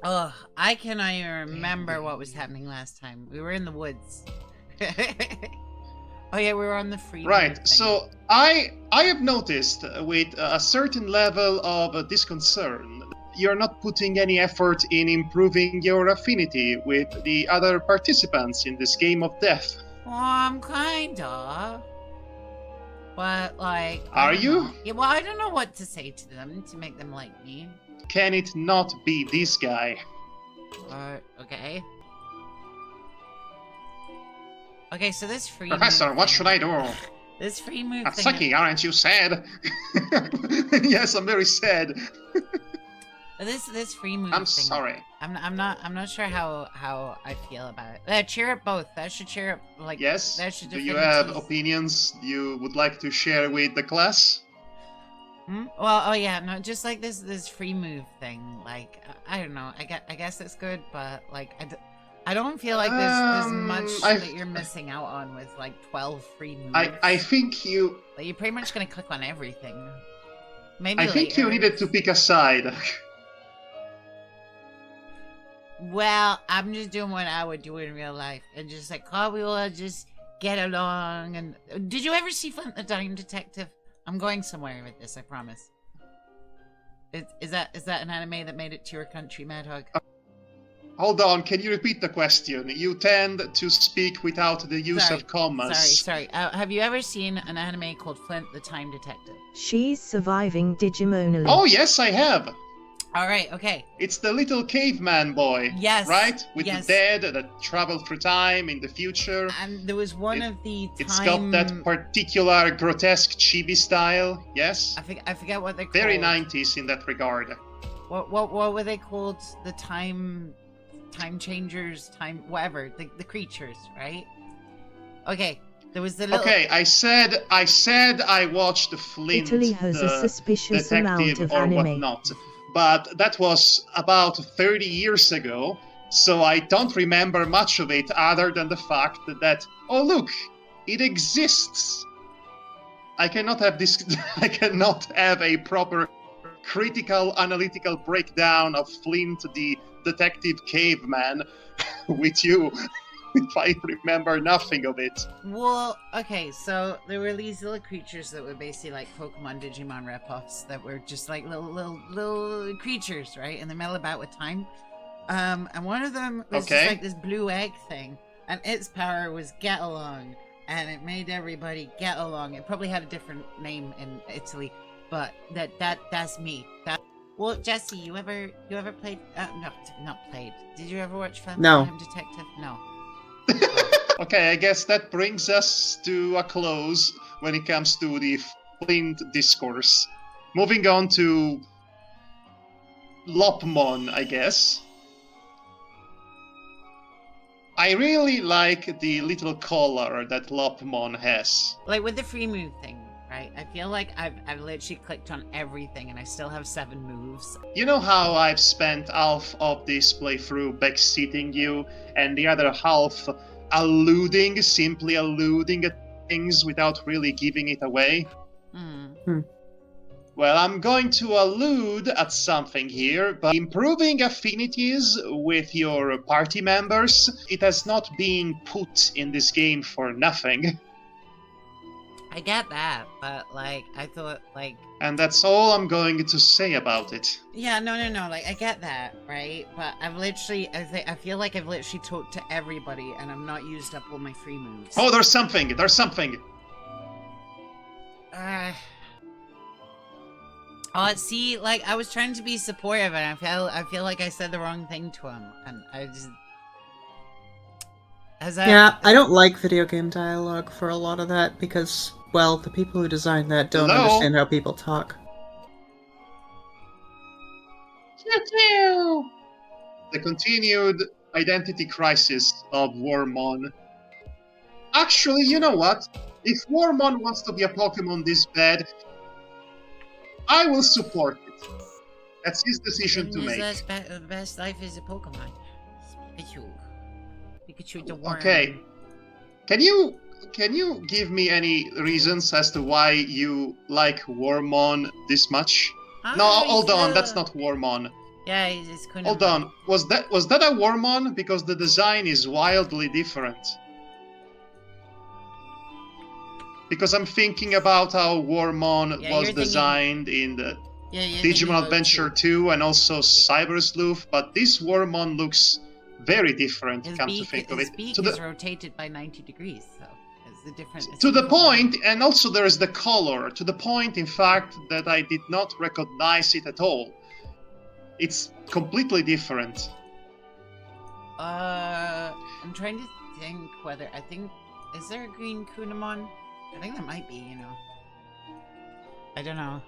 Oh, I cannot even remember what was happening last time. We were in the woods. Oh yeah, we were on the free. Right, so I have noticed with a certain level of disconcern, you're not putting any effort in improving your affinity with the other participants in this game of death. Well, kinda. But like, Are you? Yeah, well, I don't know what to say to them to make them like me. Can it not be this guy? Okay. Okay, so this free Professor, move what thing, should I do? This free move thing. Atsuki, aren't you sad? Yes, I'm very sad. This free move I'm thing. sorry. I'm not sure how I feel about it. Cheer up both. That should cheer up like Yes. That should Do you have opinions you would like to share with the class? Well, oh yeah, no, just like this free move thing. Like I don't know. I guess it's good, but like I don't feel like there's much that you're missing out on with like 12 free moves. I think you. Like, you're pretty much gonna click on everything. Maybe I think you needed to pick a side. Well, I'm just doing what I would do in real life, and just like, oh, we will just get along. And did you ever see Flint the Time Detective? I'm going somewhere with this, I promise. Is that an anime that made it to your country, Madhog? Hold on, can you repeat the question? You tend to speak without the use of commas. Sorry. Have you ever seen an anime called Flint the Time Detective? She's surviving Digimon. Oh, yes, I have. All right, okay. It's the little caveman boy. Yes. Right? With the dead that travel through time in the future. And there was one of the It's got that particular grotesque chibi style, yes? I forget what they're called. Very 90s in that regard. What were they called? The time changers, whatever, the creatures, right? Okay, there was the little... Okay, I said I watched Flint, Italy has a suspicious amount of or anime. whatnot, but that was about 30 years ago, so I don't remember much of it other than the fact that, oh look, it exists. I cannot have this. I cannot have a proper critical analytical breakdown of Flint the detective caveman with you if I remember nothing of it. Well, okay, so there were these little creatures that were basically like Pokemon Digimon ripoffs that were just like little creatures, right? And they meddle about with time. And one of them was just like this blue egg thing, and its power was get along, and it made everybody get along. It probably had a different name in Italy, but that's me. Well, Jesse, you ever played? No, not played. Did you ever watch Flint the Time Detective? No. Okay, I guess that brings us to a close when it comes to the Flint discourse. Moving on to Lopmon, I guess. I really like the little collar that Lopmon has. Like with the free move thing, right? I feel like I've literally clicked on everything and I still have 7 moves. You know how I've spent half of this playthrough backseating you and the other half simply alluding at things without really giving it away? Well, I'm going to allude at something here, but improving affinities with your party members, it has not been put in this game for nothing. I get that, but like, I thought like... And that's all I'm going to say about it. Yeah, no, like, I get that, right? But I've literally, I feel like I've literally talked to everybody and I've not used up all my free moves. Oh, there's something! See, like, I was trying to be supportive and I feel like I said the wrong thing to him, and I just... I don't like video game dialogue for a lot of that because, well, the people who designed that don't understand how people talk. The continued identity crisis of Wormmon. Actually, you know what? If Wormmon wants to be a Pokemon this bad, I will support it. That's his decision to make. The best life is a Pokemon. Pikachu the worm. Okay. Can you give me any reasons as to why you like Wormmon this much? No, hold on, that's not Wormmon. Yeah, it's Kunamon. Hold on, was that a Wormmon? Because the design is wildly different. Because I'm thinking about how Wormmon was designed in the Digimon Adventure 2 and also Cyber Sleuth, but this Wormmon looks very different, come to think of it. His beak is rotated by 90 degrees, so it's a different... To the point, and also there is the color, to the point, in fact, that I did not recognize it at all. It's completely different. I'm trying to think whether... Is there a green Kunamon? I think there might be, you know. I don't know.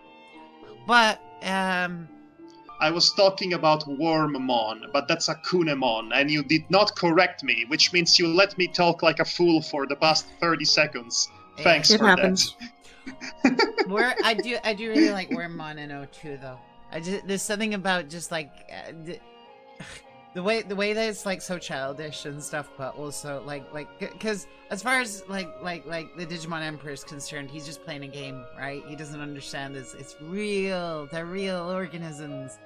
But, I was talking about Wormmon, but that's a Kunemon, and you did not correct me, which means you let me talk like a fool for the past 30 seconds. Thanks for happens. that. I do really like Wormmon in O2, though. There's something about just like the way that it's like so childish and stuff, but also like because as far as like the Digimon Emperor is concerned, he's just playing a game, right? He doesn't understand this. It's real. They're real organisms,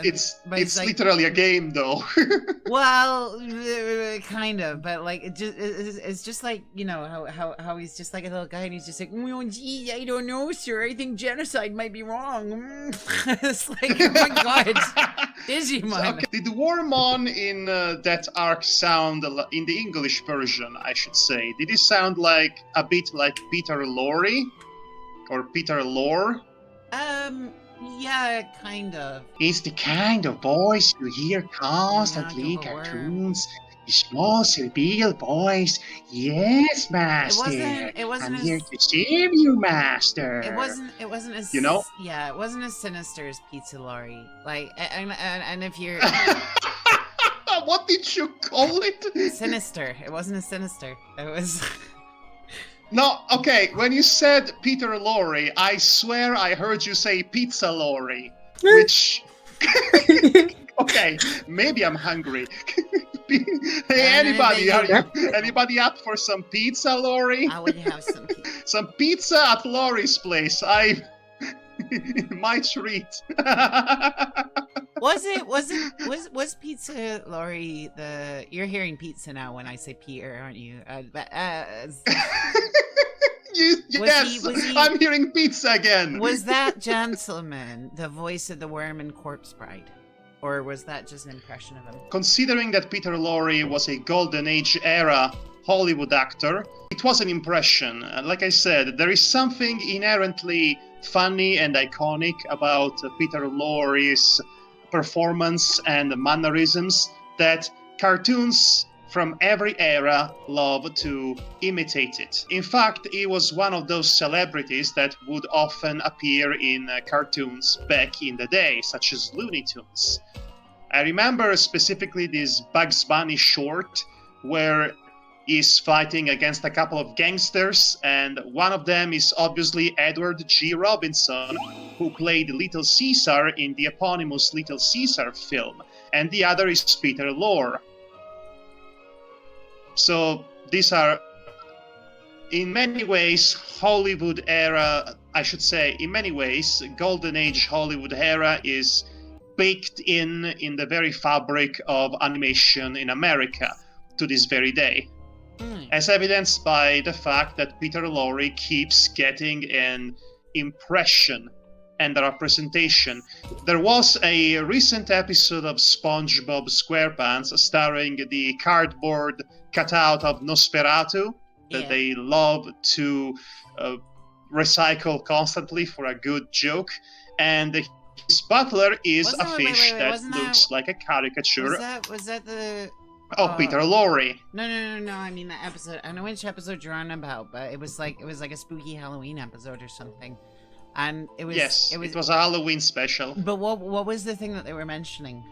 it's literally a game, though. Well, kind of, but like it's just like, you know, how he's just like a little guy and he's just like, oh, gee, I don't know, sir. I think genocide might be wrong. It's like, oh my god, Digimon. Okay. Did Wormmon in that arc sound in the English version? I should say, did it sound like a bit like Peter Lorre or Peter Lore? Yeah, kind of. It's the kind of voice you hear constantly in cartoons. The small, cerebral voice. Yes, master. It wasn't I'm here to save you, master. It wasn't as, you know? Yeah, it wasn't as sinister as Pizza Lorry. Like, and if you're... What did you call it? Sinister. It wasn't as sinister. It was... No, okay, when you said Peter Lorre, I swear I heard you say Pizza Lorre, which... Okay, maybe I'm hungry. Hey, anybody up for some pizza, Lorre? I would have some pizza. Some pizza at Lorre's place. My treat. Was Pizza Lorry you're hearing pizza now when I say Peter, aren't you? I'm hearing pizza again. Was that gentleman the voice of the worm in Corpse Bride? Or was that just an impression of him? Considering that Peter Lorre was a Golden Age era Hollywood actor, it was an impression. Like I said, there is something inherently funny and iconic about Peter Lorre's performance and mannerisms that cartoons from every era love to imitate it. In fact, he was one of those celebrities that would often appear in cartoons back in the day, such as Looney Tunes. I remember specifically this Bugs Bunny short where he's fighting against a couple of gangsters, and one of them is obviously Edward G. Robinson, who played Little Caesar in the eponymous Little Caesar film, and the other is Peter Lorre. So these are, in many ways, Hollywood era, I should say, in many ways, Golden Age Hollywood era is baked in the very fabric of animation in America to this very day. As evidenced by the fact that Peter Lorre keeps getting an impression and a representation. There was a recent episode of SpongeBob SquarePants starring the cardboard cutout of Nosferatu that they love to recycle constantly for a good joke, and his butler is a fish that looks like a caricature. Was that the... Peter Lorre. No. I mean that episode. I know which episode you're on about, but it was like a spooky Halloween episode or something, and it was. Yes, it was a Halloween special. But what was the thing that they were mentioning,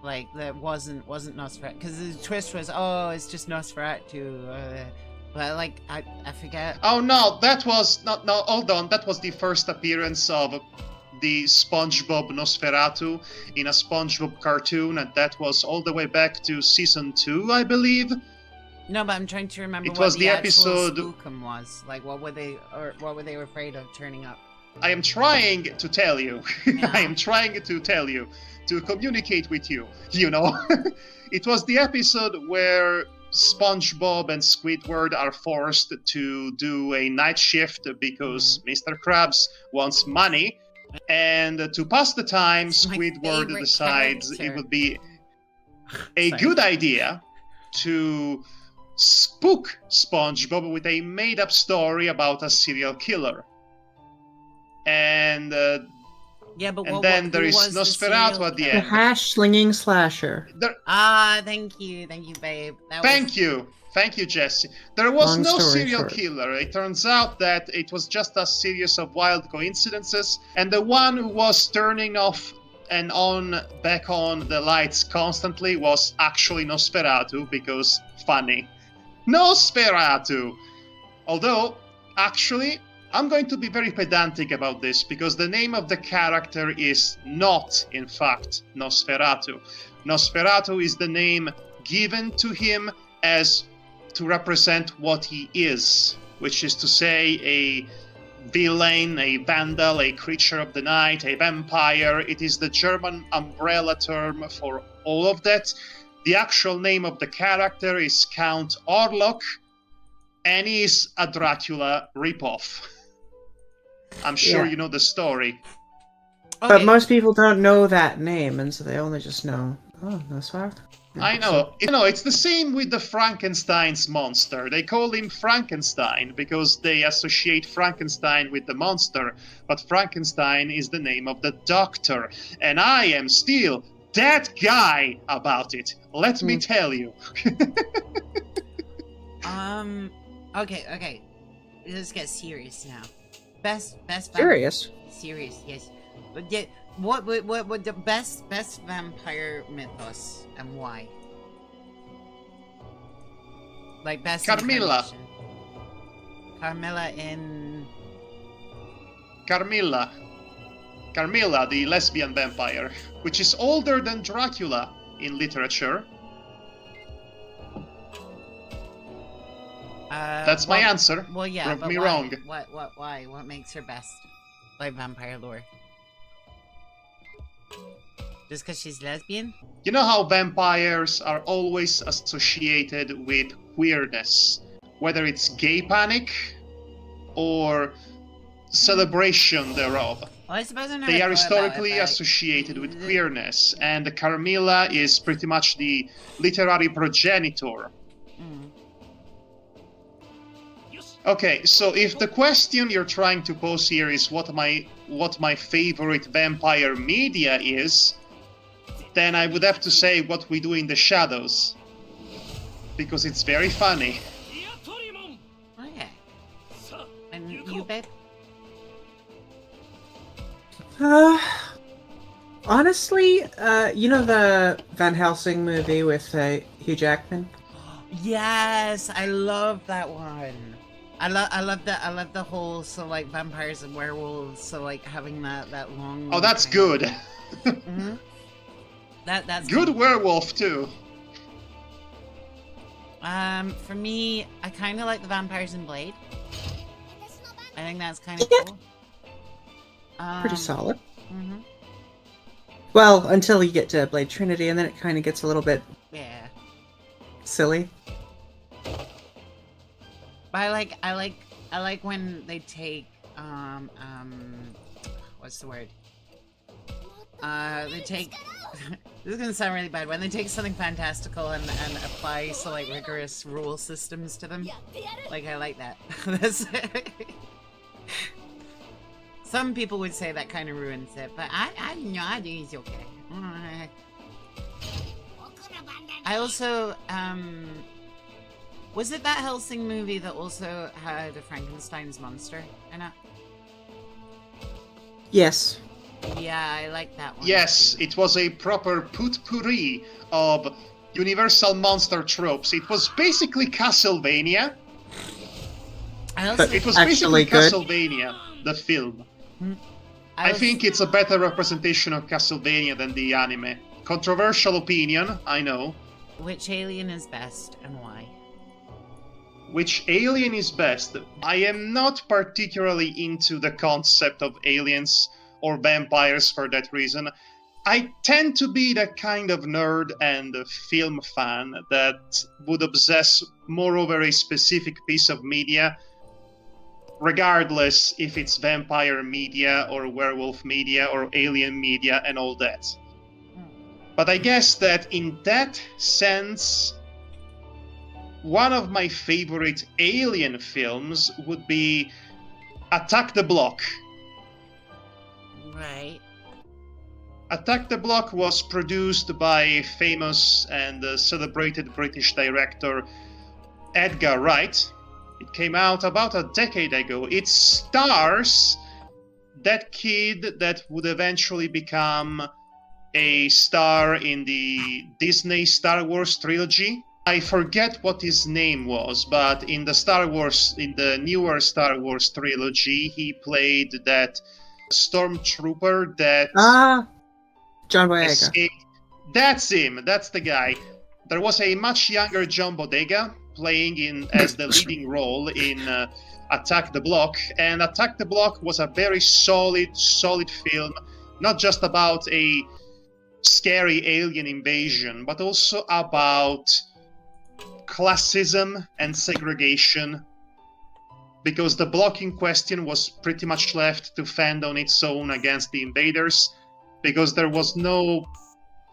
like that wasn't Nosferatu? Because the twist was, it's just Nosferatu. But like I forget. Oh no, that was not. No, hold on. That was the first appearance of the SpongeBob Nosferatu in a SpongeBob cartoon, and that was all the way back to season 2, I believe. No, but I'm trying to remember what the actual episode spookum was. Like, what were they afraid of turning up? I am trying to tell you. Yeah. I am trying to tell you, to communicate with you, you know. It was the episode where SpongeBob and Squidward are forced to do a night shift because Mr. Krabs wants money. And to pass the time, It's my Squidward favorite decides it character. would be a Sorry. good idea to spook SpongeBob with a made-up story about a serial killer. And Yeah, but and then there who is was the Nosferatu serial at the The killer? end. hash slinging slasher. Thank you, babe. Thank you, Jesse. There was Long no story serial short. killer. It turns out that it was just a series of wild coincidences, and the one who was turning off and back on the lights constantly was actually Nosferatu, because funny. Nosferatu! Although, actually, I'm going to be very pedantic about this, because the name of the character is not, in fact, Nosferatu. Nosferatu is the name given to him as to represent what he is, which is to say a villain, a vandal, a creature of the night, a vampire. It is the German umbrella term for all of that. The actual name of the character is Count Orlok, and he's a Dracula ripoff. I'm sure Yeah. you know the story. But most people don't know that name, and so they only just know, oh, Nosferatu. I know. It's the same with the Frankenstein's monster. They call him Frankenstein because they associate Frankenstein with the monster, but Frankenstein is the name of the doctor. And I am still that guy about it. Let me tell you. Okay. Let's get serious now. Best Serious? Serious, yes. But what the best vampire mythos and why? Like best Carmilla. incarnation. Carmilla in Carmilla, the lesbian vampire, which is older than Dracula in literature. That's my answer. Well, yeah, Prove but me why? wrong. Why? What makes her best? Like vampire lore? Just because she's lesbian? You know how vampires are always associated with queerness, whether it's gay panic or celebration thereof. Well, I suppose I never They are thought about historically it, but associated with queerness, and Carmilla is pretty much the literary progenitor. Mm. Okay, so if the question you're trying to pose here is what my favorite vampire media is, then I would have to say What We Do in the Shadows, because it's very funny. Okay. And you, babe? Honestly, you know the Van Helsing movie with Hugh Jackman? Yes, I love that one. I love the whole like vampires and werewolves, like having that long. Oh, that's good. Mm-hmm. That's good werewolf too. For me, I kind of like the vampires in Blade. I think that's kind of cool. Pretty solid. Mm-hmm. Well, until you get to Blade Trinity, and then it kind of gets a little bit silly. But I like when they take what's the word? They take this is gonna sound really bad, when they take something fantastical and apply like rigorous rule systems to them. Like, I like that. That's some people would say that kind of ruins it, but I think it's okay. I also was it that Helsing movie that also had a Frankenstein's monster in it? Yes. Yeah, I like that one. Yes, too. it was a proper potpourri of universal monster tropes. It was basically Castlevania. It was basically Castlevania, the film. I think it's a better representation of Castlevania than the anime. Controversial opinion, I know. Which alien is best and why? which alien is best? I am not particularly into the concept of aliens or vampires for that reason. I tend to be that kind of nerd and film fan that would obsess more over a specific piece of media, regardless if it's vampire media or werewolf media or alien media and all that. But I guess that in that sense, one of my favorite alien films would be Attack the Block. Right. Attack the Block was produced by famous and celebrated British director Edgar Wright. It came out about a decade ago. It stars that kid that would eventually become a star in the Disney Star Wars trilogy. I forget what his name was, but in the newer Star Wars trilogy, he played that stormtrooper that John Boyega. escaped. That's him. That's the guy. There was a much younger John Bodega playing as the leading role in Attack the Block, and Attack the Block was a very solid film, not just about a scary alien invasion, but also about classism and segregation, because the block in question was pretty much left to fend on its own against the invaders, because there was no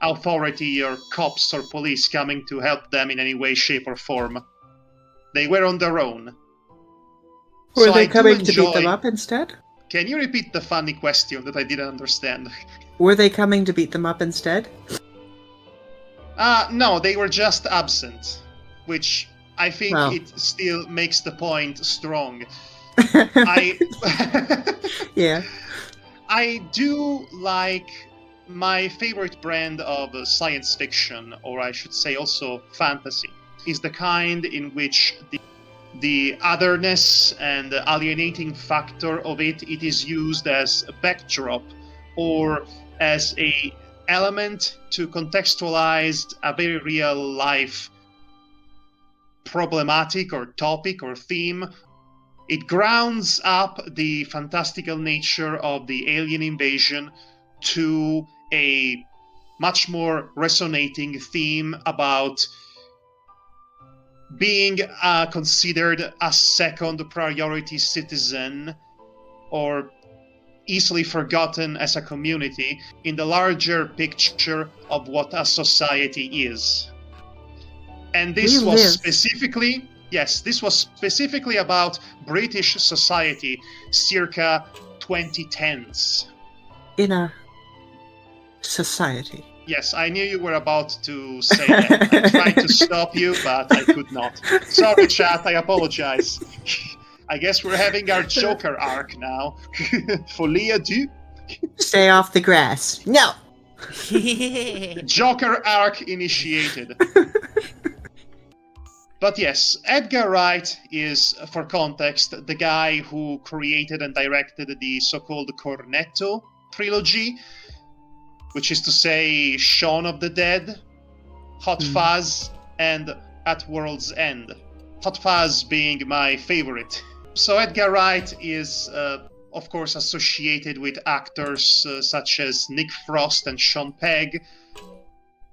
authority or cops or police coming to help them in any way, shape, or form. They were on their own. Were they coming to beat them up instead? Can you repeat the funny question that I didn't understand? Were they coming to beat them up instead? No, they were just absent, which I think Well. it still makes the point strong. Yeah. I do like my favorite brand of science fiction, or I should say also fantasy, is the kind in which the otherness and the alienating factor of it is used as a backdrop or as a element to contextualize a very real life problematic or topic or theme. It grounds up the fantastical nature of the alien invasion to a much more resonating theme about being considered a second priority citizen or easily forgotten as a community in the larger picture of what a society is. And this was specifically about British society circa 2010s. In a society. Yes, I knew you were about to say that. I tried to stop you, but I could not. Sorry, chat, I apologize. I guess we're having our Joker arc now. Folie à deux. Stay off the grass. No! Joker arc initiated. But yes, Edgar Wright is, for context, the guy who created and directed the so-called Cornetto trilogy, which is to say Shaun of the Dead, Hot Fuzz, and At World's End. Hot Fuzz being my favorite. So Edgar Wright is, of course, associated with actors such as Nick Frost and Sean Pegg.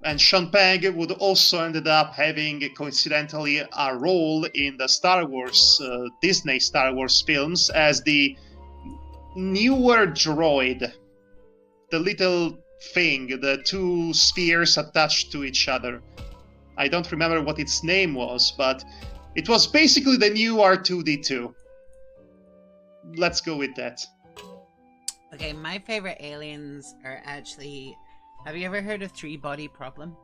And Sean Pegg would also ended up having, coincidentally, a role in the Star Wars, Disney Star Wars films as the newer droid. The little thing, the two spheres attached to each other. I don't remember what its name was, but it was basically the new R2-D2. Let's go with that. Okay, my favorite aliens are actually... Have you ever heard of Three-Body Problem?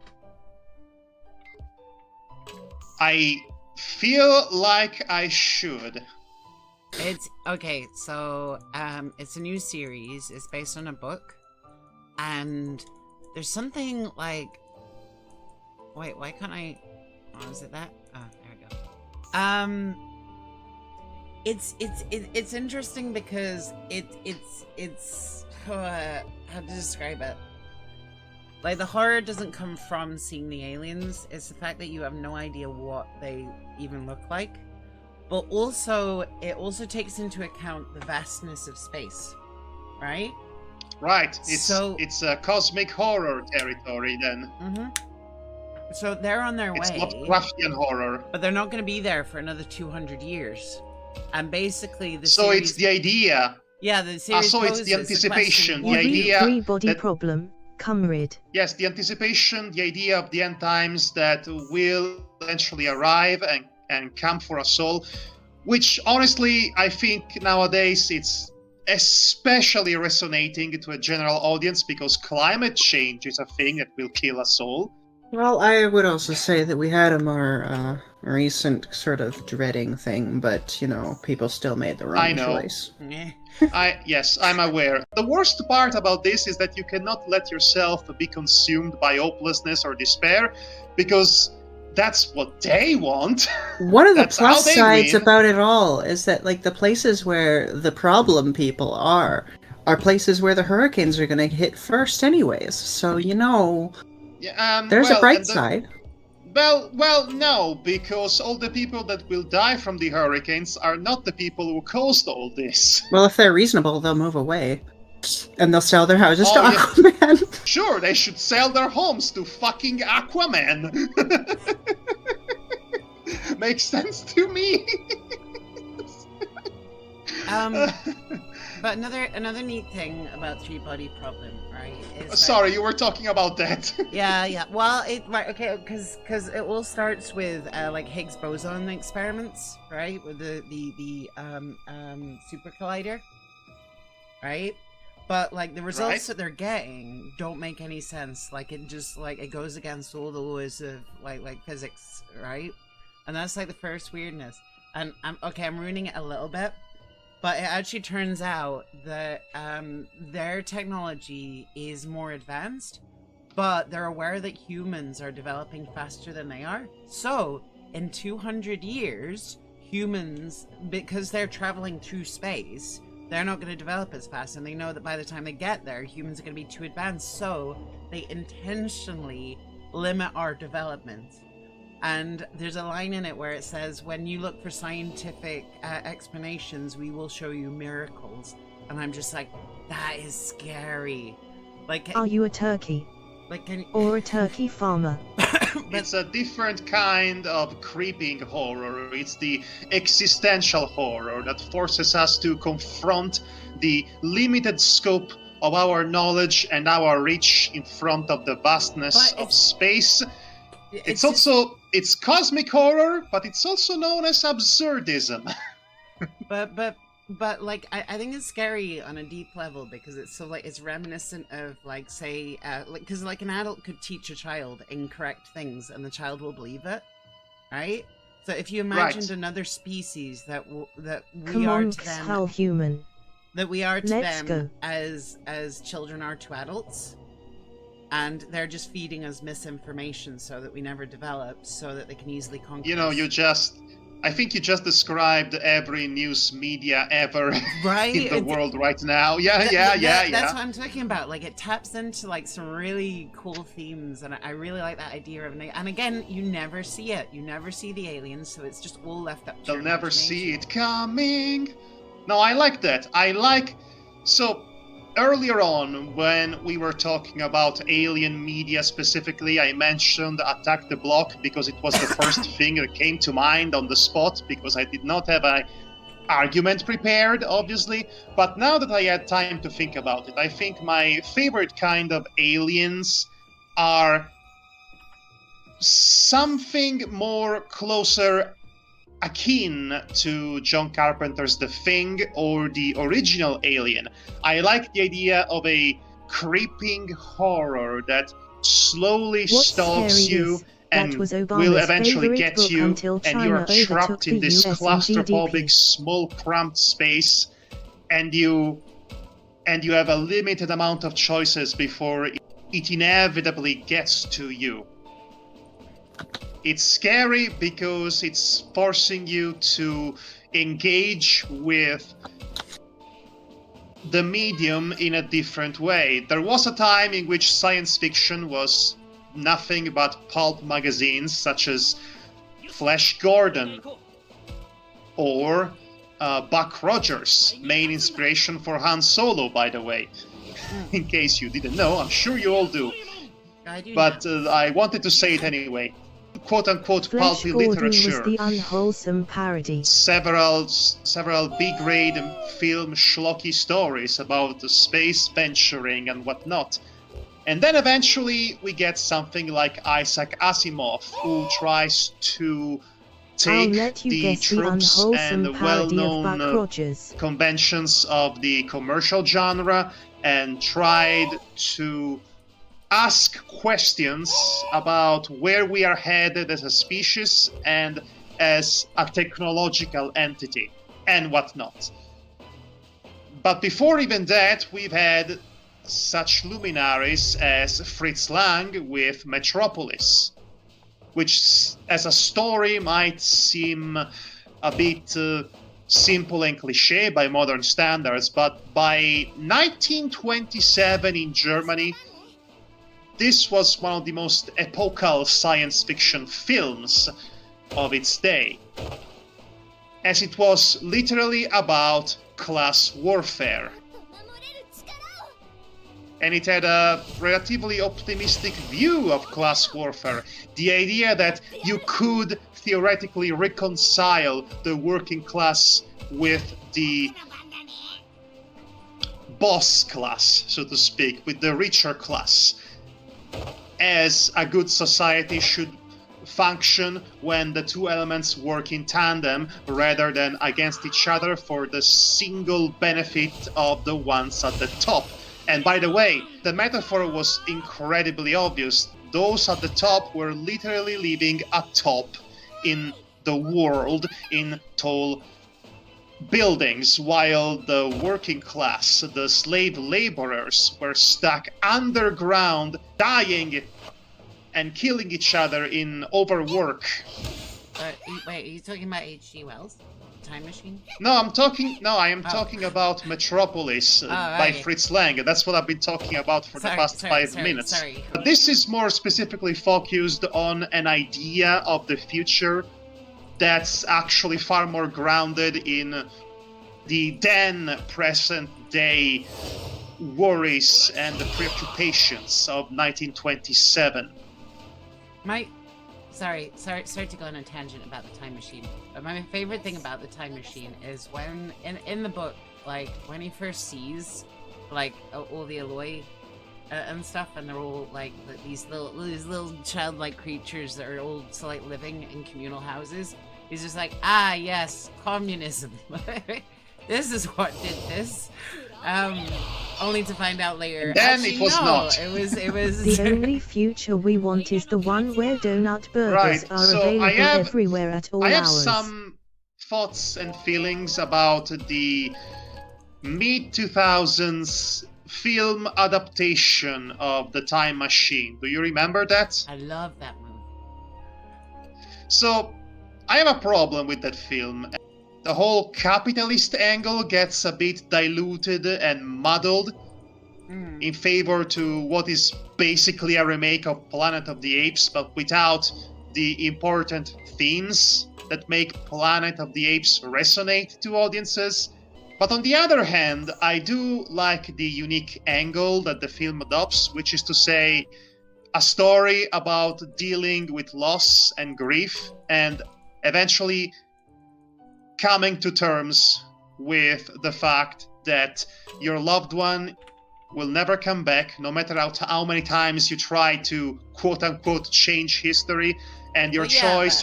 I feel like I should. It's... Okay, so... it's a new series. It's based on a book. And there's something like... Wait, why can't I... Oh, is it that? Oh, there we go. It's interesting because it's how to describe it. Like, the horror doesn't come from seeing the aliens. It's the fact that you have no idea what they even look like. but also it also takes into account the vastness of space, right? Right. So- It's a cosmic horror territory then. So they're on their It's way, Lovecraftian horror. but they're not going to be there for another 200 years. And basically, the So series, it's the idea. yeah, the series so it's the poses the question, anticipation, the what if- idea Every body that- problem, comrade. Yes, the anticipation, the idea of the end times that will eventually arrive and come for us all, which honestly, I think nowadays it's especially resonating to a general audience because climate change is a thing that will kill us all. Well, I would also say that we had a more recent sort of dreading thing, but, you know, people still made the I wrong know. choice. Eh. Yes, I'm aware. The worst part about this is that you cannot let yourself be consumed by hopelessness or despair, because that's what they want. One of the That's how plus they sides win. about it all is that, like, the places where the problem people are places where the hurricanes are going to hit first anyways. So, you know, Yeah, there's well, a bright and the- side. Well, no, because all the people that will die from the hurricanes are not the people who caused all this. Well, if they're reasonable, they'll move away. And they'll sell their houses to Oh, yeah. Aquaman. Sure, they should sell their homes to fucking Aquaman. Makes sense to me. But another neat thing about Three Body Problem, right? Is that- Sorry, you were talking about that. Yeah. Well, okay, because it all starts with like Higgs boson experiments, right? With the super collider, right? But like the results Right. that they're getting don't make any sense. Like it just like it goes against all the laws of like physics, right? And that's like the first weirdness. And I'm ruining it a little bit. But it actually turns out that their technology is more advanced, but they're aware that humans are developing faster than they are. So, in 200 years, humans, because they're traveling through space, they're not going to develop as fast. And they know that by the time they get there, humans are going to be too advanced. So, they intentionally limit our development. And there's a line in it where it says, when you look for scientific explanations, we will show you miracles. And I'm just like, that is scary. Like, Are you a turkey? like, can, Or a turkey farmer? It's a different kind of creeping horror. It's the existential horror that forces us to confront the limited scope of our knowledge and our reach in front of the vastness But of space. It's just- also it's cosmic horror, but it's also known as absurdism. but like I think it's scary on a deep level because it's so like it's reminiscent of like say like because like an adult could teach a child incorrect things and the child will believe it, right? So if you imagined another species that we Come are on, to them, how human. that we are to Let's them go. as children are to adults, and they're just feeding us misinformation so that we never develop, so that they can easily conquer You know, us. I think you just described every news media ever Right? in the world right now. Yeah, That's yeah. what I'm talking about. Like, it taps into like some really cool themes, and I really like that idea of. And again, you never see it. You never see the aliens, so it's just all left up to They'll your never see imagination. it coming. No, I like that. So earlier on, when we were talking about alien media specifically, I mentioned Attack the Block because it was the first thing that came to mind on the spot because I did not have an argument prepared, obviously. But now that I had time to think about it, I think my favorite kind of aliens are something more closer akin to John Carpenter's The Thing or the original Alien. I like the idea of a creeping horror that slowly What's stalks scary you is, and that was will Obama's eventually favorite get book you, until and China you are overtook trapped in the this US in claustrophobic, GDP. small, cramped space, and you have a limited amount of choices before it inevitably gets to you. It's scary because it's forcing you to engage with the medium in a different way. There was a time in which science fiction was nothing but pulp magazines such as Flash Gordon. or Buck Rogers, main inspiration for Han Solo, by the way. In case you didn't know, I'm sure you all do. I do But now. I wanted to say it anyway. "Quote-unquote Flesh pulpy Gordon was literature." the unwholesome parody. Several B-grade film schlocky stories about the space venturing and whatnot. And then eventually we get something like Isaac Asimov, who tries to I'll take let you the guess the tropes unwholesome and parody of Buck well-known Rogers. conventions of the commercial genre and tried to ask questions about where we are headed as a species and as a technological entity and whatnot. But before even that, we've had such luminaries as Fritz Lang with Metropolis, which as a story might seem a bit simple and cliche by modern standards, but by 1927 in Germany, this was one of the most epochal science fiction films of its day, as it was literally about class warfare. And it had a relatively optimistic view of class warfare. The idea that you could theoretically reconcile the working class with the boss class, so to speak, with the richer class, as a good society should function when the two elements work in tandem rather than against each other for the single benefit of the ones at the top. And by the way, the metaphor was incredibly obvious. Those at the top were literally living atop in the world in tall buildings, while the working class, the slave laborers, were stuck underground, dying and killing each other in overwork. Wait, are you talking about H.G. Wells? Time Machine? I am talking about Metropolis by okay. Fritz Lang. That's what I've been talking about for the past 5 minutes. Sorry. But this is more specifically focused on an idea of the future that's actually far more grounded in the then present day worries and the preoccupations of 1927. Sorry to go on a tangent about the Time Machine. But my favorite thing about the Time Machine is when in the book, like when he first sees like all the Eloi and stuff, and they're all like these little childlike creatures that are all like living in communal houses. He's just like, ah, yes, communism. This is what did this. Only to find out later. Then actually, it was no, not. It was. The only future we want is the one where donut burgers Right, are so available I have- everywhere at all I have hours. some thoughts and feelings about the mid-2000s film adaptation of The Time Machine. Do you remember that? I love that movie. So, I have a problem with that film. The whole capitalist angle gets a bit diluted and muddled in favor to what is basically a remake of Planet of the Apes, but without the important themes that make Planet of the Apes resonate to audiences. But on the other hand, I do like the unique angle that the film adopts, which is to say, a story about dealing with loss and grief and eventually coming to terms with the fact that your loved one will never come back, no matter how many times you try to quote-unquote change history, and your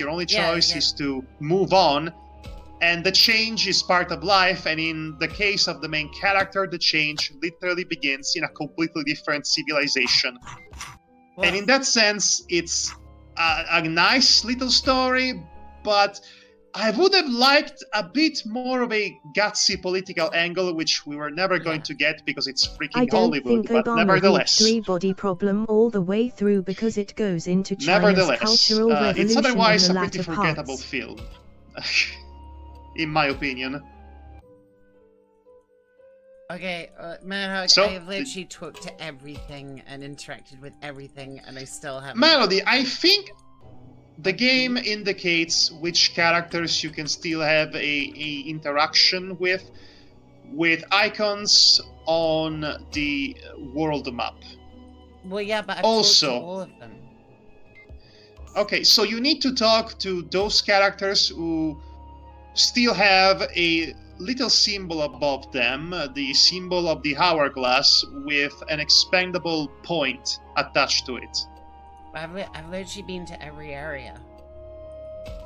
only choice is to move on. And the change is part of life, and in the case of the main character, the change literally begins in a completely different civilization. Well, And in that sense, it's a nice little story, but I would have liked a bit more of a gutsy political angle, which we were never going to get because it's I freaking don't Hollywood, think but Obama nevertheless. reached three-body problem all the way through because it goes into China's Nevertheless, cultural revolution it's otherwise in a the pretty latter forgettable parts. film, in my opinion. okay, Madhog, So, I've literally talked to everything and interacted with everything, and I still haven't. Melody, I think the game indicates which characters you can still have a interaction with icons on the world map. Well, yeah, but I've Also- talked to all of them. Okay, so you need to talk to those characters who still have a little symbol above them, the symbol of the hourglass with an expendable point attached to it. I've literally been to every area.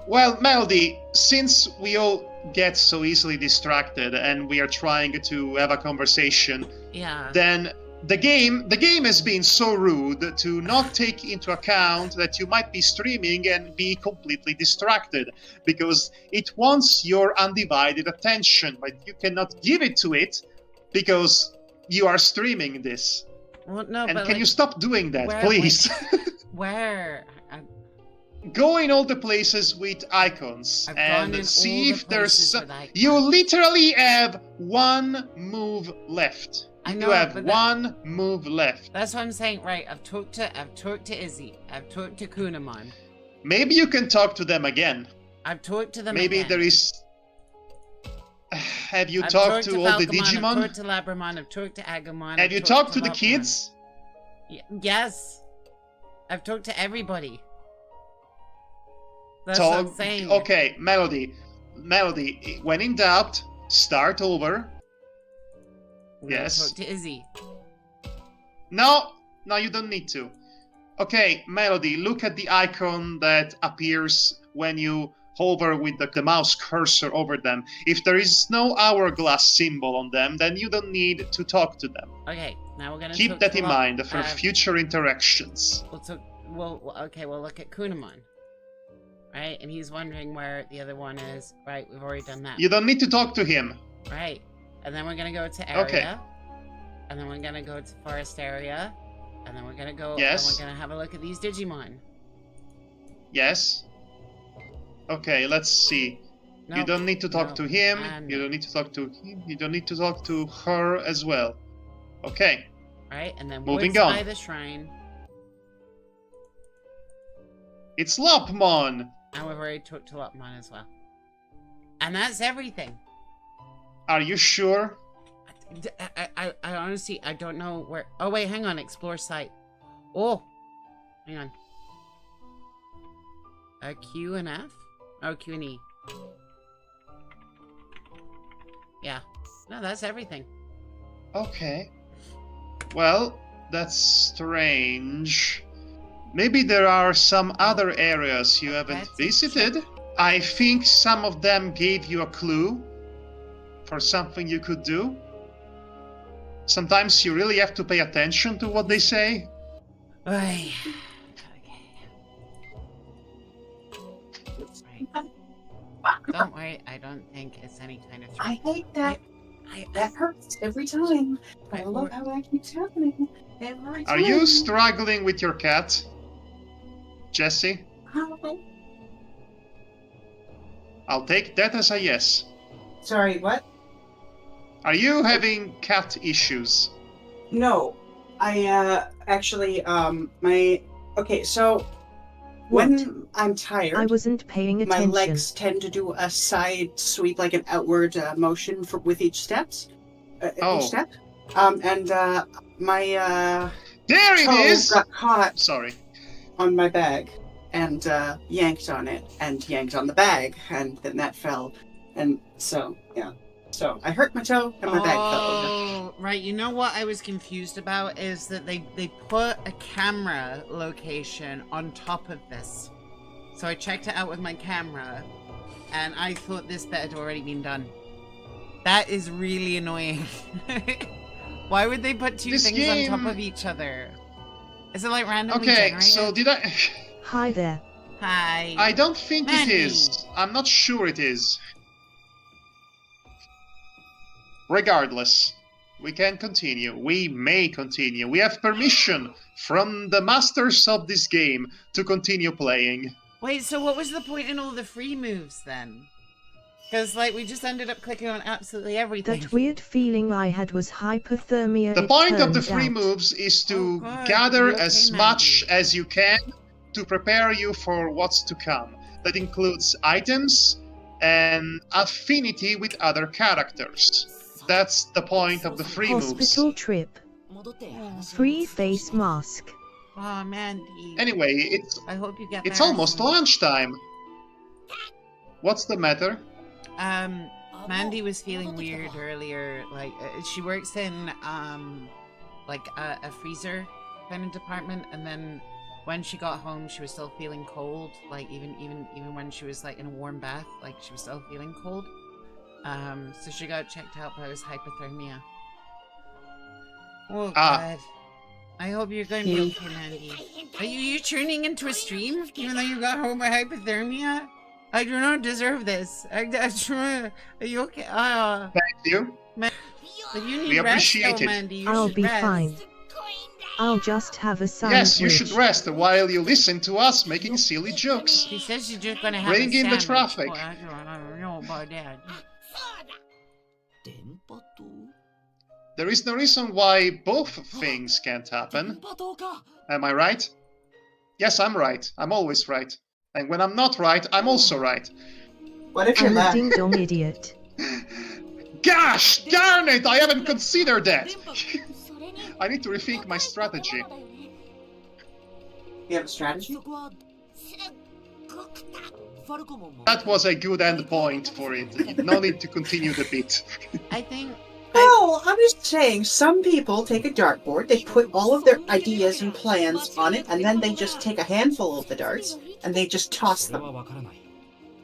Well, Melody, since we all get so easily distracted and we are trying to have a conversation, Yeah. then the game has been so rude to not take into account that you might be streaming and be completely distracted, because it wants your undivided attention, but you cannot give it to it because you are streaming this. Well, no, And but can like, you stop doing that, where- please? where? Go in all the places with icons I've gone in and see all the if there's places so- with icons. You literally have one move left. I You know, have but one move left. That's what I'm saying. Right, I've talked to Izzy. I've talked to Kunamon. Maybe you can talk to them again. I've talked to them Maybe again. there is. Have you I've talked to all the Falcomon, I've Digimon? talked to Labramon, I've talked to Agumon. Have you talked to the kids? Yes. I've talked to everybody. That's what I'm saying. Okay, Melody. When in doubt, start over. Yes. Talk to Izzy. No, you don't need to. Okay, Melody, look at the icon that appears when you hover with the mouse cursor over them. If there is no hourglass symbol on them, then you don't need to talk to them. Okay, now we're gonna Keep talk that to in mind for uh, future interactions. We'll look at Kunamon. Right, and he's wondering where the other one is. Right, we've already done that. You don't need to talk to him. Right, and then we're gonna go to area. Okay. And then we're gonna go to forest area. And then we're gonna go. Yes. And we're gonna have a look at these Digimon. Yes? Okay, let's see. You don't need to talk to him. You don't need to talk to him. You don't need to talk to her as well. Okay. Right, and then Moving woods on. by the shrine. It's Lopmon. And we've already talked to Lopmon as well. And that's everything. Are you sure? I honestly, I don't know where. Oh, wait, hang on. Explore site. Oh, hang on. Q and F? Oh, Q and E. Yeah. No, that's everything. Okay. Well, that's strange. Maybe there are some other areas you haven't That's visited. I think some of them gave you a clue for something you could do. Sometimes you really have to pay attention to what they say. Ay. Okay. Don't worry, I don't think it's any kind of I hate that. I That hurts every time. I I- love how that keeps happening. Every Are time. you struggling with your cat, Jesse? I'll take that as a yes. Sorry, what? Are you having cat issues? No. I actually okay, so when I'm tired, I wasn't paying my attention. legs tend to do a side sweep, like an outward motion with each steps. Oh. Each step. And my There it toe is! got caught Sorry. on my bag and yanked on it and yanked on the bag, and then that fell. And so, yeah. So I hurt my toe and my bag fell over. Oh, right. You know what I was confused about is that they put a camera location on top of this. So I checked it out with my camera, and I thought this bit had already been done. That is really annoying. Why would they put two This things game- on top of each other? Is it like randomly Okay, generated? so did I... Hi there. Hi. I don't think Mandy. it is. I'm not sure it is. Regardless, we can continue. We may continue. We have permission from the masters of this game to continue playing. Wait, so what was the point in all the free moves then? Because, like, we just ended up clicking on absolutely everything. That weird feeling I had was hypothermia. The it point of the turns free out. moves is to Oh, God. gather You okay, as Mandy? much as you can to prepare you for what's to come. That includes items and affinity with other characters. That's the point of the free moves. Hospital trip. Free face mask. Oh, Mandy. Anyway, I hope you get it's better almost soon. lunchtime. What's the matter? Mandy was feeling weird earlier. Like, she works in, like a freezer kind of department, and then when she got home, she was still feeling cold. Like, even when she was like in a warm bath, like she was still feeling cold. So she got checked out, but it was hypothermia. Oh God. I hope you're going to be okay, Mandy. Are you tuning into a stream, even though you got home with hypothermia? I do not deserve this. Are you okay? Thank you. You need We rest, appreciate though, it. Mandy. You I'll should be rest. fine. I'll just have a sandwich. Yes, you should rest while you listen to us making silly jokes. She says she's just gonna have Bring a in the sandwich. traffic. Well, I don't know about that. There is no reason why both things can't happen. Am I right? Yes, I'm right. I'm always right. And when I'm not right, I'm also right. What if you're I'm a left? ding-dong idiot. Gosh darn it, I haven't considered that! I need to rethink my strategy. You have a strategy? That was a good end point for it. No need to continue the bit. I think. No, I'm just saying, some people take a dartboard, they put all of their ideas and plans on it, and then they just take a handful of the darts, and they just toss them.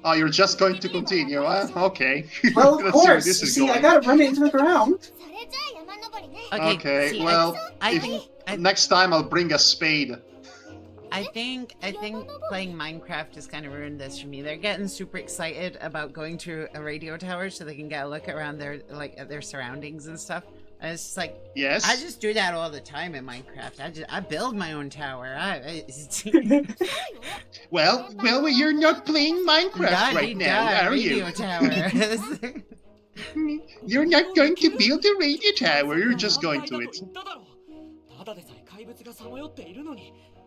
Oh, you're just going to continue, huh? Okay. Well, of Let's see where course. this is See, I going. gotta run it into the ground. Okay, see, well, I think next time I'll bring a spade. I think playing Minecraft has kind of ruined this for me. They're getting super excited about going to a radio tower so they can get a look around their at their surroundings and stuff. And it's just like, Yes? I just do that all the time in Minecraft. I build my own tower. Well, you're not playing Minecraft right now, are you? Radio tower. You're not going to build a radio tower, you're just going to it.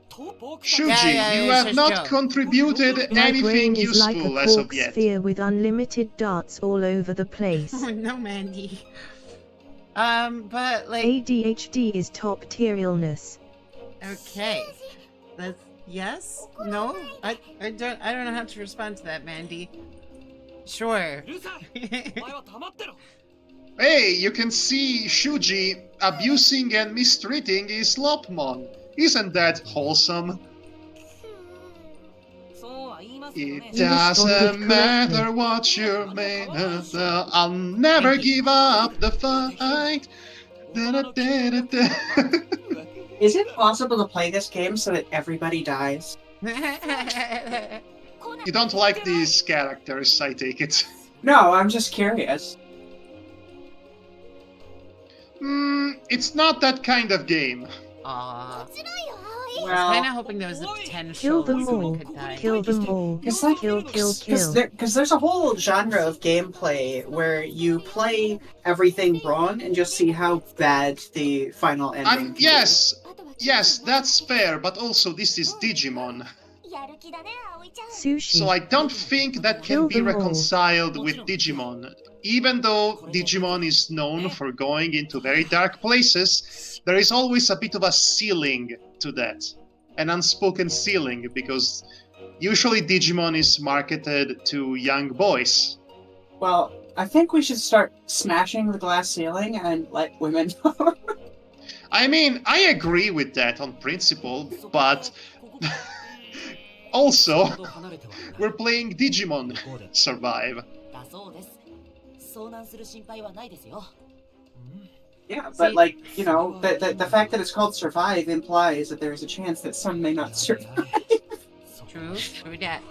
Shuji, Yeah, you it's have just not joke. contributed My anything brain is like a useful as of pork yet. sphere with unlimited darts all over the place. Oh, no, Mandy. But like, ADHD is top tier illness. okay. That's yes? No? I don't know how to respond to that, Mandy. Sure. Hey, you can see Shuji abusing and mistreating his Lopmon. Isn't that wholesome? It doesn't matter what you're made of, I'll never give up the fight. Da-da-da-da-da. Is it possible to play this game so that everybody dies? You don't like these characters, I take it. No, I'm just curious. It's not that kind of game. Aww. I was Well, kind of hoping there was a potential Kill them someone all. could die. Kill them all. It's like Kill. because there's a whole genre of gameplay where you play everything wrong and just see how bad the final ending. Yes, that's fair, but also this is Digimon. Sushi. So I don't think that Kill can be them all. reconciled with Digimon. Even though Digimon is known for going into very dark places, there is always a bit of a ceiling to that. An unspoken ceiling, because usually Digimon is marketed to young boys. Well, I think we should start smashing the glass ceiling and let women. I mean, I agree with that on principle, but also, we're playing Digimon Survive. Yeah, but like, you know, the fact that it's called Survive implies that there is a chance that some may not survive. True that.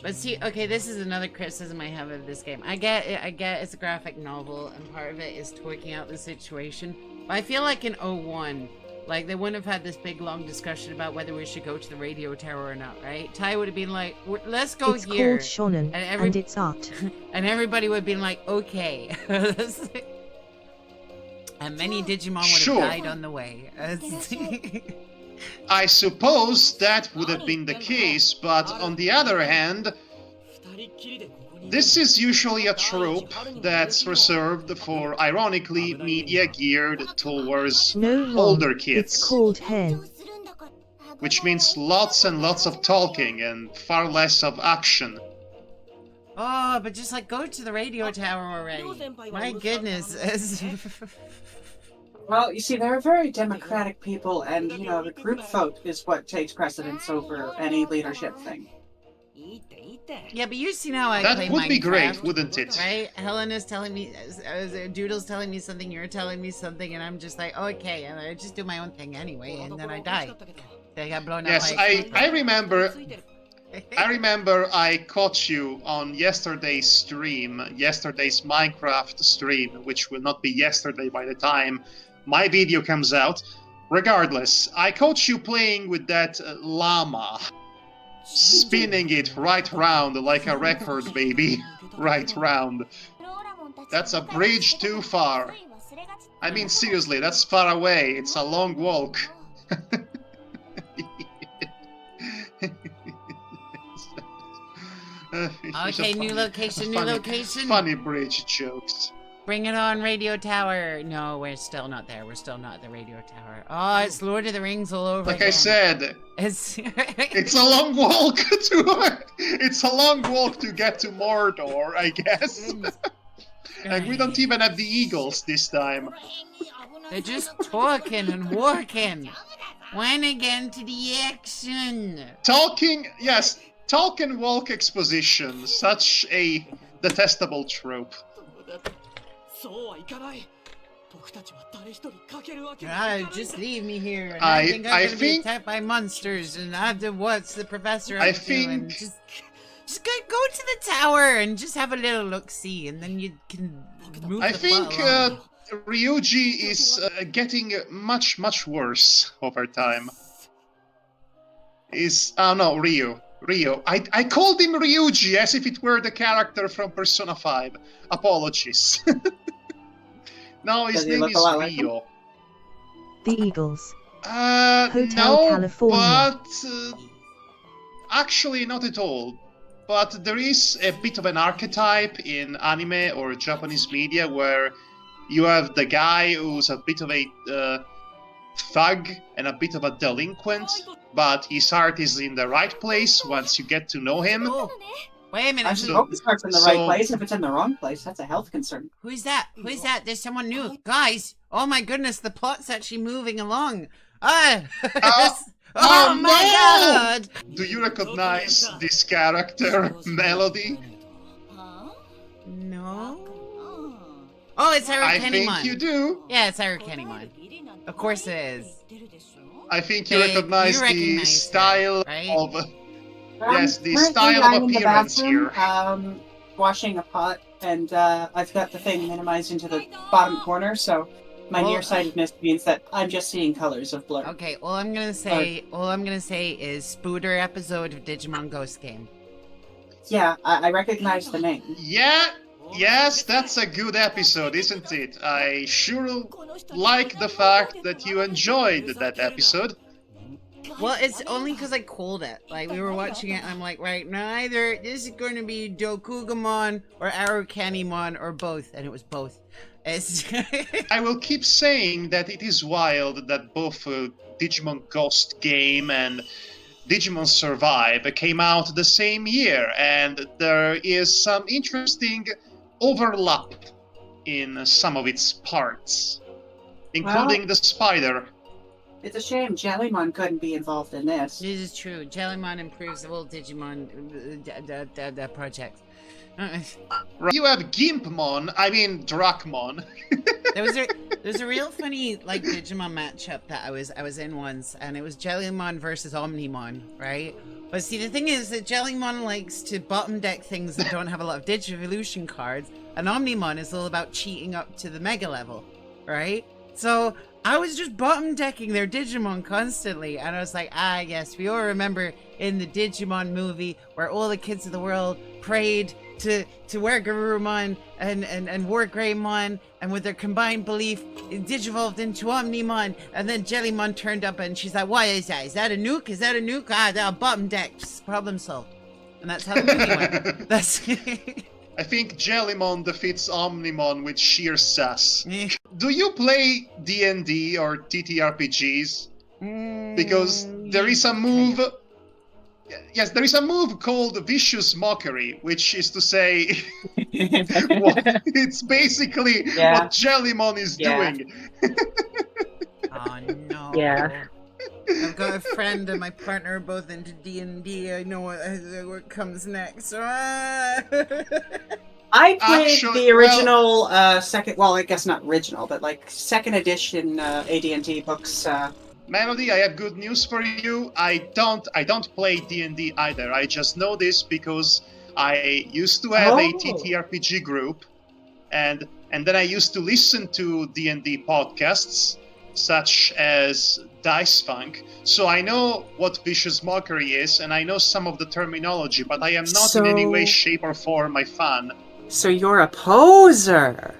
But see, okay, this is another criticism I have of this game. I get it's a graphic novel, and part of it is tweaking out the situation. But I feel like in 01, like, they wouldn't have had this big, long discussion about whether we should go to the radio tower or not, right? Ty would have been like, let's go It's here. called shonen, and it's art. And everybody would have been like, okay. And many Digimon would have Sure. died on the way. I suppose that would have been the case, but on the other hand, this is usually a trope that's reserved for, ironically, media geared towards No, Ron. older It's kids. called hen. Which means lots and lots of talking and far less of action. Oh, but just like go to the radio tower already. My goodness. Well, you see, they're very democratic people, and, you know, the group vote is what takes precedence over any leadership thing. Yeah, but you see how I That play would be great, Minecraft, wouldn't it? right? Helen is telling me, Doodle's telling me something, you're telling me something, and I'm just like, okay, and I just do my own thing anyway, and then I die. I got blown Yes, up by I remember I caught you on yesterday's stream, yesterday's Minecraft stream, which will not be yesterday by the time my video comes out. Regardless, I caught you playing with that llama, spinning it right round like a record, baby. Right round. That's a bridge too far. I mean, seriously, that's far away. It's a long walk. Okay, new location, new location. Funny bridge jokes. Bring it on, radio tower. No, we're still not there. We're still not at the radio tower. Oh, it's Lord of the Rings all over Like again. I said, It's it's a long walk to it's a long walk to get to Mordor, I guess. And we don't even have the eagles this time. They're just talking and walking. When again to the action? Talking, yes, talk and walk exposition, such a detestable trope. Just leave me here. And I think I'm gonna be think- attacked by monsters, and I have to. What's the professor up I to? think- And just go to the tower and just have a little look see, and then you can move. I the think plot along. Ryuji is getting much worse over time. No, Ryu. I called him Ryuji as if it were the character from Persona 5. Apologies. No, his Does he name look is a lot like him? Ryo. The Eagles. No, California. but actually not at all. But there is a bit of an archetype in anime or Japanese media where you have the guy who's a bit of a thug and a bit of a delinquent, but his heart is in the right place once you get to know him. Oh, wait a minute. I should hope it starts in the right place. If it's in the wrong place, that's a health concern. Who's that? Who's that? There's someone new. Guys, oh my goodness, the plot's actually moving along. Ah! Oh my god! Do you recognize this character, Melody? No? Oh, it's Eric I think Kennymon. you do. Yeah, it's Eric Kennymon. Of course it is. I think you Hey, recognize you the recognize her, style right? of... Yes, the Currently, style I'm of in the appearance bathroom, here. washing a pot, and I've got the thing minimized into the bottom corner, so my Well, nearsightedness means that I'm just seeing colors of blur. Okay, all I'm gonna say is Spooder episode of Digimon Ghost Game. Yeah, I recognize the name. Yeah, yes, that's a good episode, isn't it? I sure like the fact that you enjoyed that episode. Well, it's only because I called it. Like, we were watching it, and I'm like, right, now either this is going to be Dokugamon or Arukennymon or both, and it was both. It's I will keep saying that it is wild that both Digimon Ghost Game and Digimon Survive came out the same year, and there is some interesting overlap in some of its parts, including the spider. It's a shame Jellymon couldn't be involved in this. This is true. Jellymon improves the whole Digimon project. You have Gimpmon, I mean Drakmon. There's a real funny like Digimon matchup that I was in once, and it was Jellymon versus Omnimon, right? But see, the thing is that Jellymon likes to bottom deck things that don't have a lot of Digivolution cards, and Omnimon is all about cheating up to the Mega level, right? So I was just bottom decking their Digimon constantly, and I was like, yes, we all remember in the Digimon movie where all the kids of the world prayed to wear Garurumon and War Greymon, and with their combined belief, it digivolved into Omnimon, and then Jellymon turned up, and she's like, "Why is that? Is that a nuke? Is that a nuke? Ah, that bottom deck. Problem solved." And that's how the movie went. That's. I think Jellymon defeats Omnimon with sheer sass. Do you play D&D or TTRPGs? Because there is a move... Yes, there is a move called Vicious Mockery, which is to say... it's basically what Jellymon is doing. Oh, no. Yeah. I've got a friend and my partner are both into D&D. I know what comes next. I played the original second. Well, I guess not original, but like second edition AD&D books. Melody, I have good news for you. I don't play D&D either. I just know this because I used to have a TTRPG group, and then I used to listen to D&D podcasts, such as Dice Funk. So I know what Vicious Mockery is, and I know some of the terminology, but I am not in any way, shape, or form a fan. So you're a poser.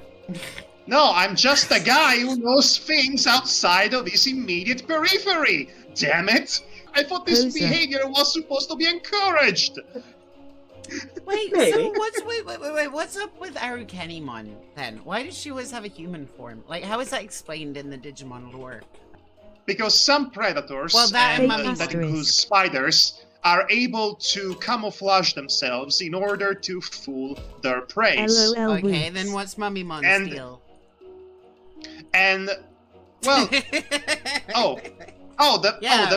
No, I'm just a guy who knows things outside of his immediate periphery. Damn it! I thought this behavior was supposed to be encouraged. Wait, so what's up with Arukenimon then? Why does she always have a human form? Like, how is that explained in the Digimon lore? Because some predators, that includes spiders, are able to camouflage themselves in order to fool their prey. Okay, then what's Mummymon's deal? And well, the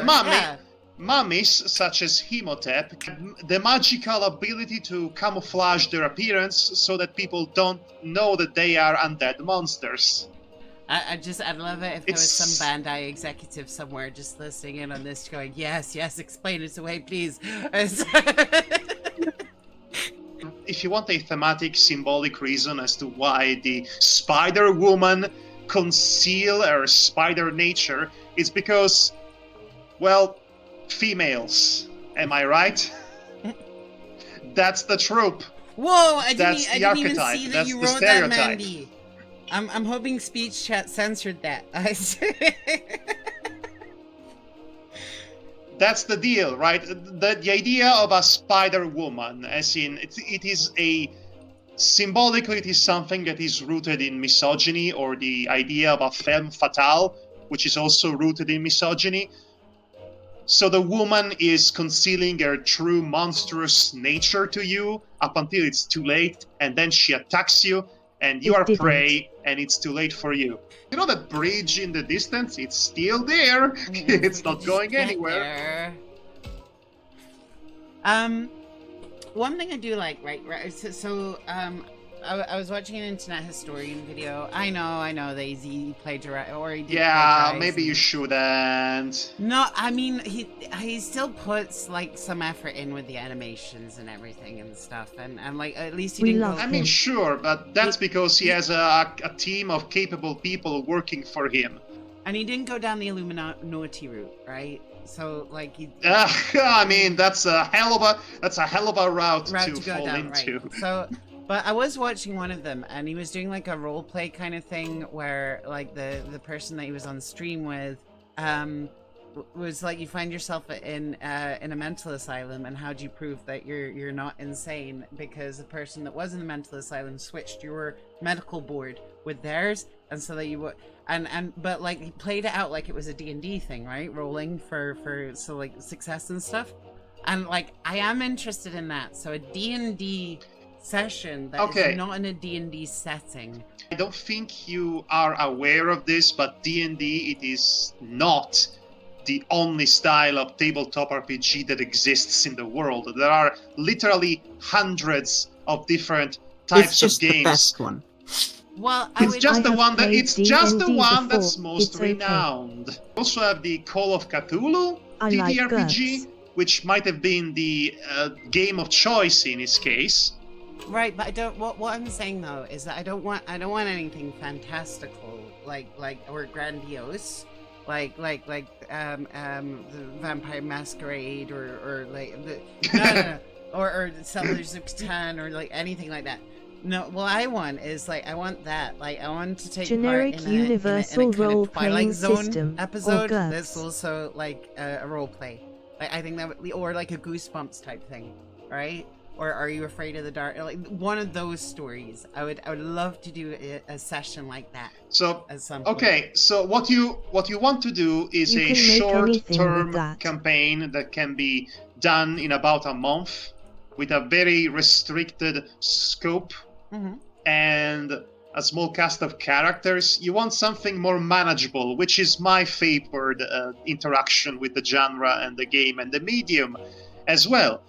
mummy. Yeah. Mummies, such as Hemotep, have the magical ability to camouflage their appearance so that people don't know that they are undead monsters. I'd love it if there was some Bandai executive somewhere just listening in on this going, yes, explain it away, please. If you want a thematic, symbolic reason as to why the Spider-Woman conceal her spider nature, it's because, well, females. Am I right? That's the trope. Whoa! I didn't even see that you wrote that, Mandy. I'm hoping speech chat censored that. That's the deal, right? The idea of a spider woman, as in it is a symbolically, it is something that is rooted in misogyny, or the idea of a femme fatale, which is also rooted in misogyny. So the woman is concealing her true monstrous nature to you up until it's too late, and then she attacks you, and you are prey, and it's too late for you. You know that bridge in the distance? It's still there. It's not going anywhere. One thing I do like, right? I was watching an internet historian video. I know that he plagiarized, or he did. Yeah, maybe you shouldn't. No, I mean he still puts like some effort in with the animations and everything and stuff, and like at least he didn't. I mean, sure, but that's because he has a team of capable people working for him. And he didn't go down the Illuminati route, right? So like he. I mean, that's a hell of a route to fall down, into. Right. So. But I was watching one of them, and he was doing like a role play kind of thing where like the person that he was on stream with was like, you find yourself in a mental asylum, and how do you prove that you're not insane? Because the person that was in the mental asylum switched your medical board with theirs, and so that you would but like he played it out like it was a D&D thing, right? Rolling for so like success and stuff, and like I am interested in that. So a D&D session that is not in a D&D setting. I don't think you are aware of this, but D&D, it is not the only style of tabletop RPG that exists in the world. There are literally hundreds of different types of games. It's just the best one. Well, it's just the one that's most renowned. We also have the Call of Cthulhu TTRPG, which might have been the game of choice in its case. Right, but I don't. What I'm saying though is that I don't want anything fantastical or grandiose, like the Vampire Masquerade or like the no. or Settlers of Catan, or like anything like that. No, what I want is like I want that. Like I want to take Generic part in a universal kind of role-playing Twilight Zone system, or episode GURPS. that's also like a role play. Like I think that would, or like a Goosebumps type thing, right? Or Are You Afraid of the Dark? Like one of those stories. I would love to do a session like that. So At some point. okay, so what you want to do is You a can make anything short-term with that. campaign that can be done in about a month with a very restricted scope Mhm. and a small cast of characters. You want something more manageable, which is my favored interaction with the genre and the game and the medium as well.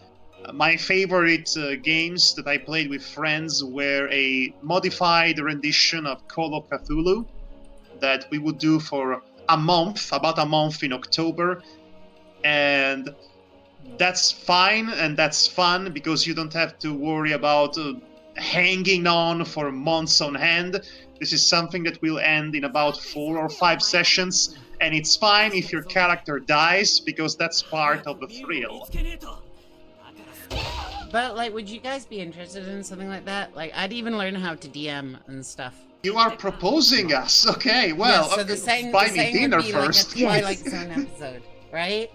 My favorite games that I played with friends were a modified rendition of Call of Cthulhu that we would do for a month, about a month in October. And that's fine and that's fun because you don't have to worry about hanging on for months on end. This is something that will end in about 4 or 5 sessions, and it's fine if your character dies because that's part of the thrill. But like, would you guys be interested in something like that? Like, I'd even learn how to DM and stuff. You are proposing us. Okay, well, yeah, so the saying, buy the me saying dinner would be first. like a Twilight Zone episode, right?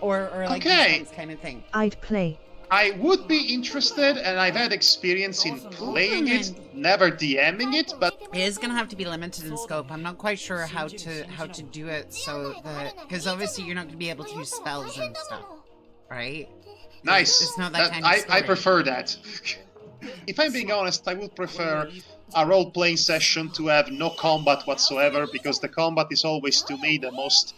Or like Okay. Goosebumps kind of thing. I'd play. I would be interested, and I've had experience in playing it, never DMing it, but It is gonna have to be limited in scope. I'm not quite sure how to do it so that, because obviously you're not gonna be able to use spells and stuff, right? nice. It's not that kind of I story. prefer that. If I'm being honest, I would prefer a role-playing session to have no combat whatsoever, because the combat is always, to me, the most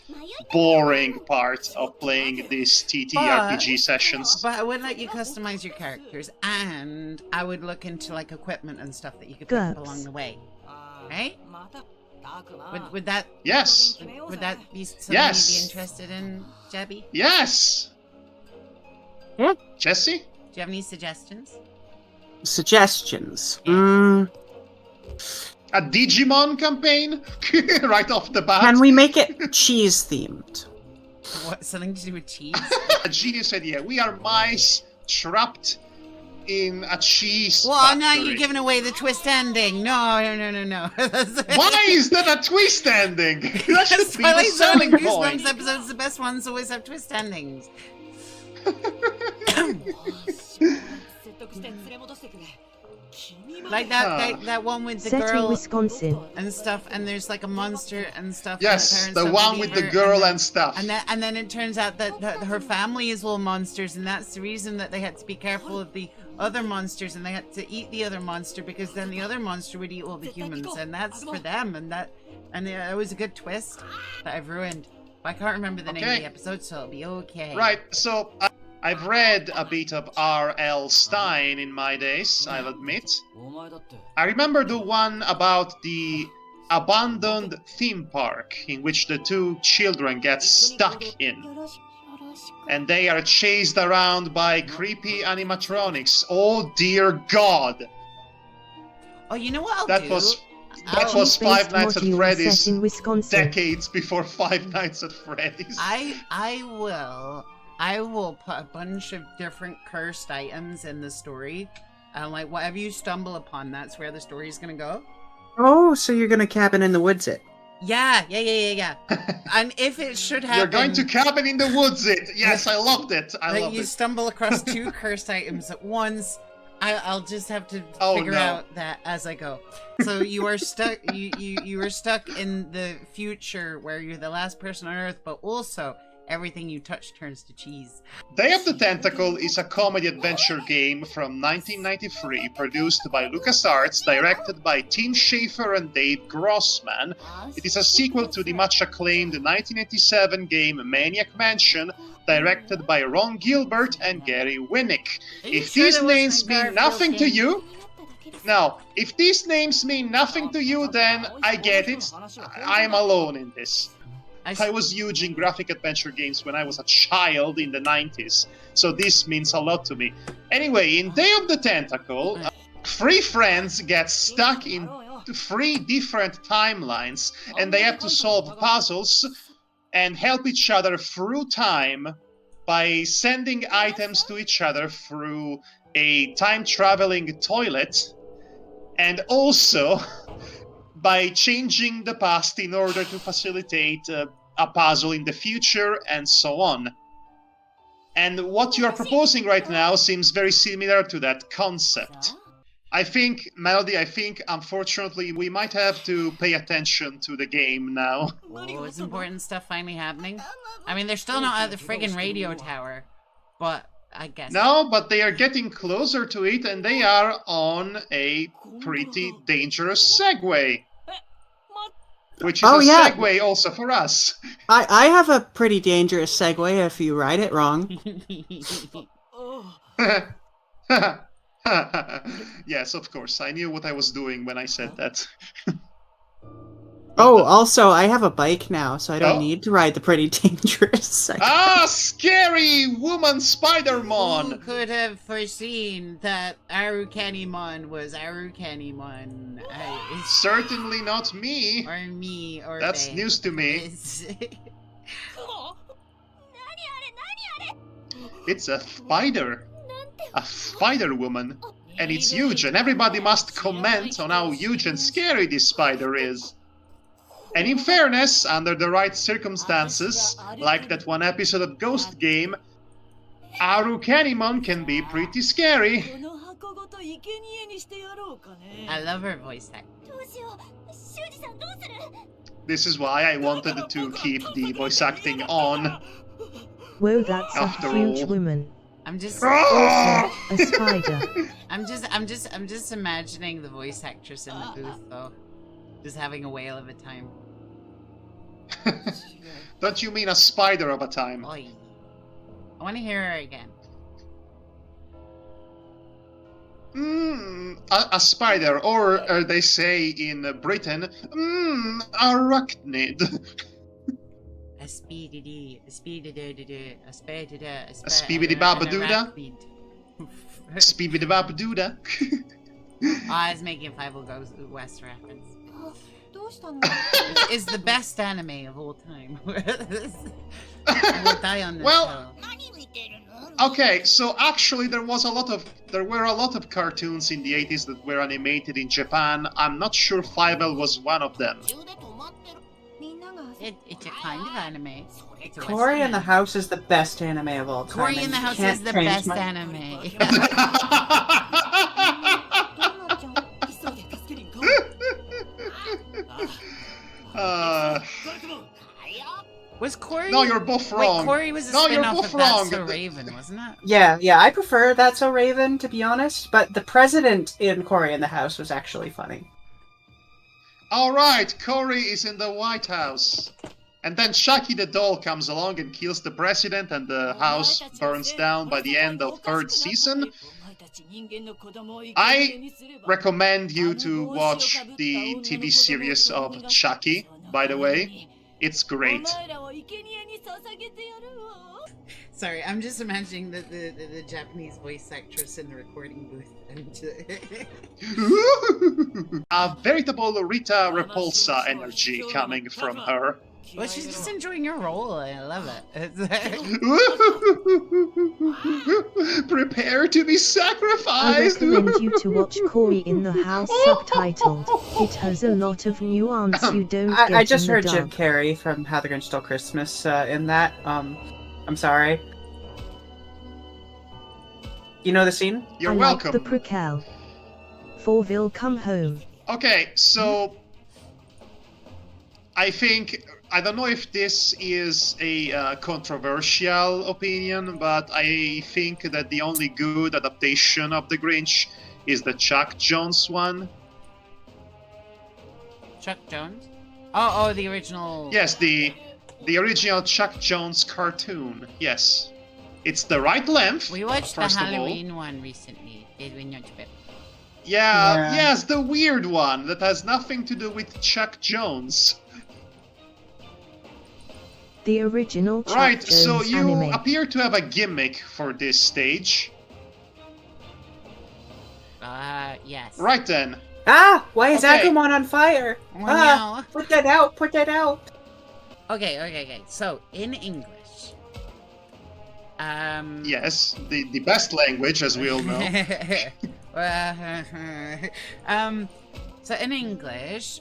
boring part of playing these TTRPG sessions. But I would let you customize your characters, and I would look into like equipment and stuff that you could pick up GURPS. along the way, right? Would that Yes. would that be something Yes. you'd be interested in, Jebby? Yes! Yeah. Jesse? Do you have any suggestions? Suggestions. A Digimon campaign? Right off the bat? Can we make it cheese themed? What, something to do with cheese? A genius idea. We are mice trapped in a cheese Well, now factory. you're giving away the twist ending. No. Why is that a twist ending? That should be the Twilight Zone selling and point. Goosebumps episodes, the best ones, always have twist endings. Like that one with the Set in girl Wisconsin. and stuff, and there's like a monster and stuff. and Yes, parents the don't one believe with the her, girl then- and stuff. And then it turns out that her family is all monsters, and that's the reason that they had to be careful of the other monsters, and they had to eat the other monster because then the other monster would eat all the humans, and that's for them. And it was a good twist that I've ruined. I can't remember the name of Okay. the episode, so it'll be okay. Right, so I've read a bit of R.L. Stein in my days, I'll admit. I remember the one about the abandoned theme park in which the two children get stuck in. And they are chased around by creepy animatronics. Oh dear God! Oh, you know what I'll That do? was I'll- was Five Cheese-based Nights at module Freddy's set in Wisconsin. decades before Five Nights at Freddy's. I will put a bunch of different cursed items in the story, and like whatever you stumble upon, that's where the story's gonna go. Oh, so you're gonna cabin in the woods it? Yeah. And if it should happen, You're going to cabin in the woods it. Yes, I loved it. I like loved you it. stumble across two cursed items at once. I'll just have to Oh, figure no. out that as I go. So you are stuck. You are stuck in the future where you're the last person on Earth, but also everything you touch turns to cheese. Day of the Tentacle is a comedy adventure game from 1993 produced by LucasArts, directed by Tim Schafer and Dave Grossman. It is a sequel to the much acclaimed 1987 game Maniac Mansion, directed by Ron Gilbert and Gary Winnick. Are you If sure these there wasn't names a mean Garfield nothing to game? you, now, if these names mean nothing to you, then I get it. I'm alone in this. I was huge in graphic adventure games when I was a child in the 90s, so this means a lot to me. Anyway, in Day of the Tentacle, 3 friends get stuck in 3 different timelines, and they have to solve puzzles and help each other through time by sending items to each other through a time-traveling toilet, and also by changing the past in order to facilitate a puzzle in the future, and so on. And what you are proposing right now seems very similar to that concept. I think, Melody, unfortunately, we might have to pay attention to the game now. Oh, is important stuff finally happening? I mean, they're still not at the friggin' radio tower, but I guess... No, but they are getting closer to it, and they are on a pretty dangerous Segway. Which is a segue also for us. I have a pretty dangerous segue if you ride it wrong. Yes, of course. I knew what I was doing when I said that. Oh, also, I have a bike now, so I don't need to ride the pretty dangerous segue. Ah, scary woman Who Spider-Mon! could have foreseen that Arukenimon was Arukenimon? Certainly not me. Or me, or That's they. news to me. It's a spider. A spider woman. And it's huge, and everybody must comment on how huge and scary this spider is. And in fairness, under the right circumstances, like that one episode of Ghost Game, Arukenimon can be pretty scary. I love her voice actor. This is why I wanted to keep the voice acting on. Whoa, that's After a huge all. woman. I'm just... Also, a spider. I'm just imagining the voice actress in the booth, though. Just having a whale of a time. Don't you mean a spider of a time? Oi. I want to hear her again. A spider, or they say in Britain, arachnid. A speedity, a speedity, a speedity, A speedity-babadooda? Speedity-babadooda? I was making 5 Goes West reference. Is the best anime of all time. I will die on this Well, hill. okay, so actually there were a lot of cartoons in the 80s that were animated in Japan. I'm not sure Fievel was one of them. It's a kind of anime. It's a Cory in the Western House is the best anime of all time. Cory in and the you House can't is the change best my- anime. Was Cory? No, you're both wrong. Wait, Cory was a No, you're spin-off both of That's wrong. So Raven, wasn't it? Yeah, I prefer That's So Raven, to be honest, but the president in Cory in the House was actually funny. Alright, Cory is in the White House. And then Chucky the doll comes along and kills the president, and the house burns down by the end of 3rd season. I recommend you to watch the TV series of Chucky, by the way. It's great. Sorry, I'm just imagining the Japanese voice actress in the recording booth. And A veritable Rita Repulsa energy coming from her. well, she's just enjoying her role. I love it. Prepare to be I sacrificed! recommend you to watch Cory in the House subtitled. It has a lot of nuance you don't get I just in the heard Jim dub. Carrey from How the Grinch Stole Christmas in that. I'm sorry. You know the scene? You're I welcome. like the prequel. Forville come home. Okay, so I don't know if this is a controversial opinion, but I think that the only good adaptation of The Grinch is the Chuck Jones one. Chuck Jones? Oh, the original. Yes, the original Chuck Jones cartoon. Yes. It's the right length. We watched the first of all. Halloween one recently. Did we not? Yeah, yes, the weird one that has nothing to do with Chuck Jones. The original Chuck Right, Jones so you anime. appear to have a gimmick for this stage. Yes. Right then. Ah! Why is Okay. Agumon on fire? Oh, Ah! Put that out! Put that out! Okay. So, in English, Yes, the best language, as we all know. So in English,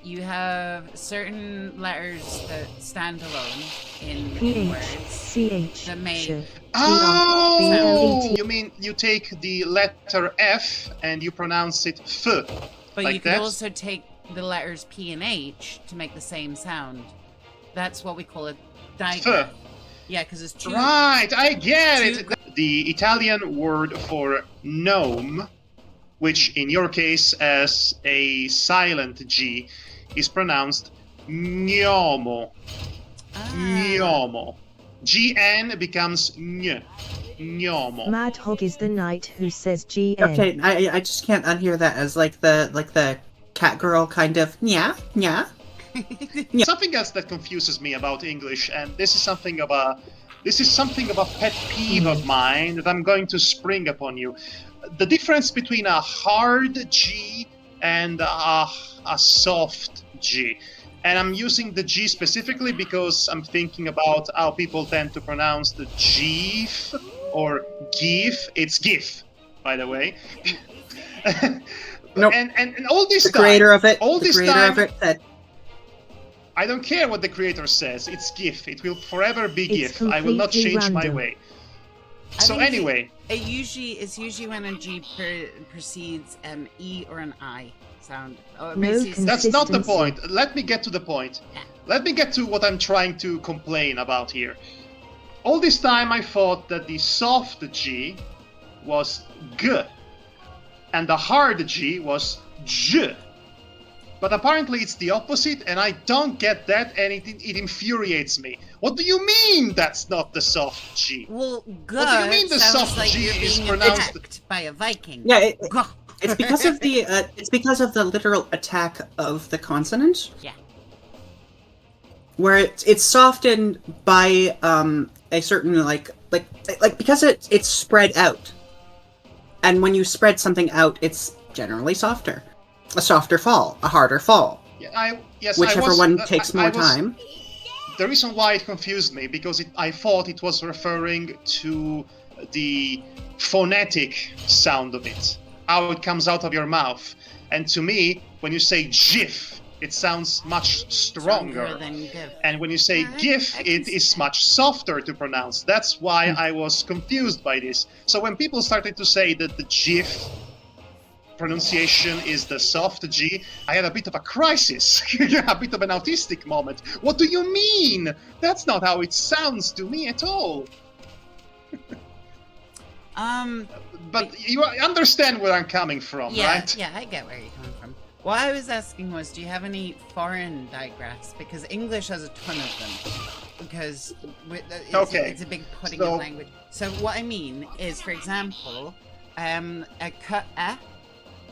you have certain letters that stand alone in PH, words CH, that make sh, Oh, BLET. you mean you take the letter F and you pronounce it F, but like you could that? also take the letters P and H to make the same sound. That's what we call a digraph. F. Yeah, because it's two. Right, I get two it. The Italian word for gnome, which in your case as a silent G, is pronounced gnomo. Gnomo. GN becomes gn. Gnomo. Madhog is the knight who says GN. Okay, I just can't unhear that as like the cat girl kind of yeah. Something else that confuses me about English, and this is something of a pet peeve of mine that I'm going to spring upon you. The difference between a hard G and a soft G. And I'm using the G specifically because I'm thinking about how people tend to pronounce the GIF or GIF. It's GIF, by the way. Nope. And all this The time, creator of it, all the this creator time, of it said, I don't care what the creator says. It's GIF. It will forever be It's GIF. I will not completely change my random. way. I So think anyway, it's usually when a G precedes an E or an I sound. Or No basically that's not the Consistency. point. Let me get to the point. Yeah. Let me get to what I'm trying to complain about here. All this time I thought that the soft G was G and the hard G was J. But apparently it's the opposite, and I don't get that, and it infuriates me. What do you mean that's not the soft G? Well, G What do you mean the sounds soft like G you're is being pronounced- attacked by a Viking. yeah, G. it's because of the literal attack of the consonant. Yeah. Where it's softened by a certain like because it's spread out, and when you spread something out, it's generally softer, a softer fall, a harder fall, Yeah, whichever one takes more time. The reason why it confused me because I thought it was referring to the phonetic sound of it, how it comes out of your mouth. And to me, when you say GIF, it sounds much stronger. than GIF. And when you say Yeah, GIF, I can it see is that. much softer to pronounce. That's why I was confused by this. So when people started to say that the GIF pronunciation is the soft G, I had a bit of a crisis, a bit of an autistic moment. What do you mean? That's not how it sounds to me at all. But you understand where I'm coming from, Yeah, right? yeah, I get where you're coming from. What I was asking was, do you have any foreign digraphs? Because English has a ton of them. Because it's a big pudding So- of language. So what I mean is, for example, a k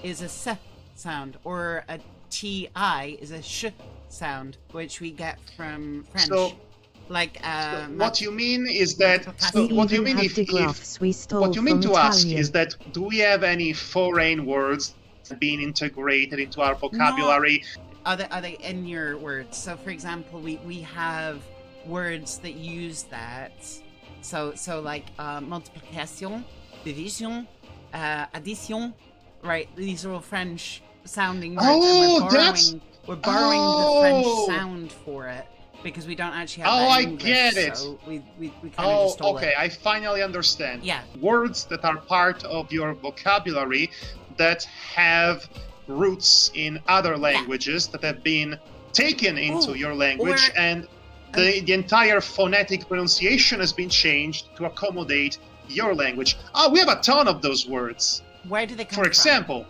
is a s sound, or a ti is a sh sound, which we get from French. So- like What you mean is that. So We what you even mean have if digraphs we stole what you mean from to ask Italian. is that do we have any foreign words being integrated into our vocabulary? are they in your words? So for example, we have words that use that. So like multiplication, division, addition, right? These are all French sounding words, Oh, and we're borrowing the Oh. French sound for it because we don't actually have Oh, that I in English, get it. So we kind of Oh, just stole okay. it. I finally understand. Yeah. Words that are part of your vocabulary that have roots in other languages that have been taken into Oh, your language, or- and the entire phonetic pronunciation has been changed to accommodate your language. Oh, we have a ton of those words. Where do they come For from? example,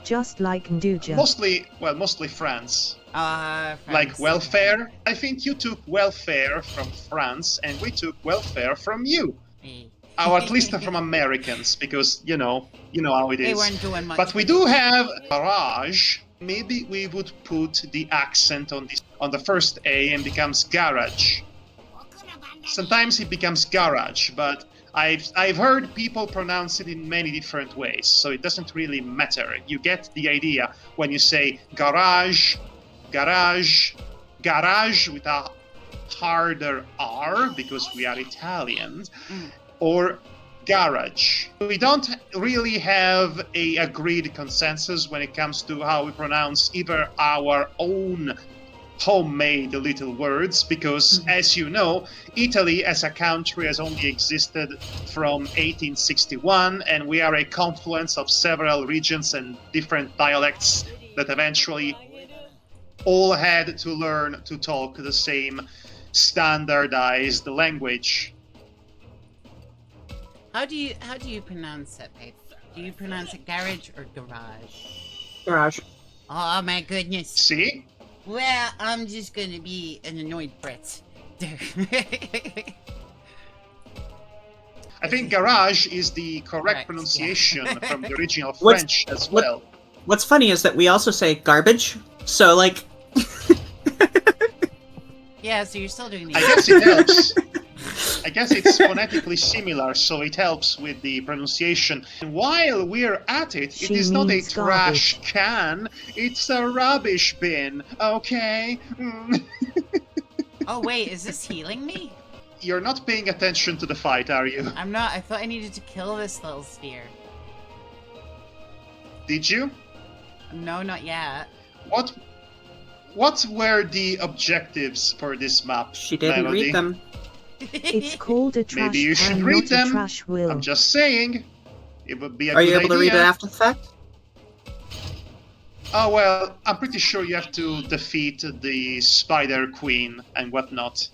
Just like Nduja. mostly France. France, Like welfare. I think you took welfare from France, and we took welfare from you. okay. Or at least from Americans, because you know how it They is. weren't doing much. But we with do it. have garage. Maybe we would put the accent on the first A and becomes garage. Sometimes it becomes garage, but I've heard people pronounce it in many different ways, so it doesn't really matter. You get the idea when you say garage, garage, garage with a harder R because we are Italians, or garage. We don't really have a agreed consensus when it comes to how we pronounce either our own homemade little words, because as you know, Italy as a country has only existed from 1861, and we are a confluence of several regions and different dialects that eventually all had to learn to talk the same standardized language. How do you pronounce it, babe? Do you pronounce it garage or garage? Garage. Oh my goodness. See? Well, I'm just gonna be an annoyed Brit. I think garage is the correct Correct, pronunciation yeah. from the original What's- French as well. What's funny is that we also say garbage, so like... Yeah, so you're still doing the. I guess it helps. I guess it's phonetically similar, so it helps with the pronunciation. And while we're at it, it She is not a means trash can, it's a rubbish bin, okay? Oh wait, is this healing me? You're not paying attention to the fight, are you? I'm not. I thought I needed to kill this little sphere. Did you? No, not yet. What were the objectives for this map, She didn't Melody? read them. It's called a trash Maybe you should can, read not a them. trash will. I'm just saying. It would be a Are good you able to read it idea. after the fact? Oh well, I'm pretty sure you have to defeat the Spider Queen and whatnot.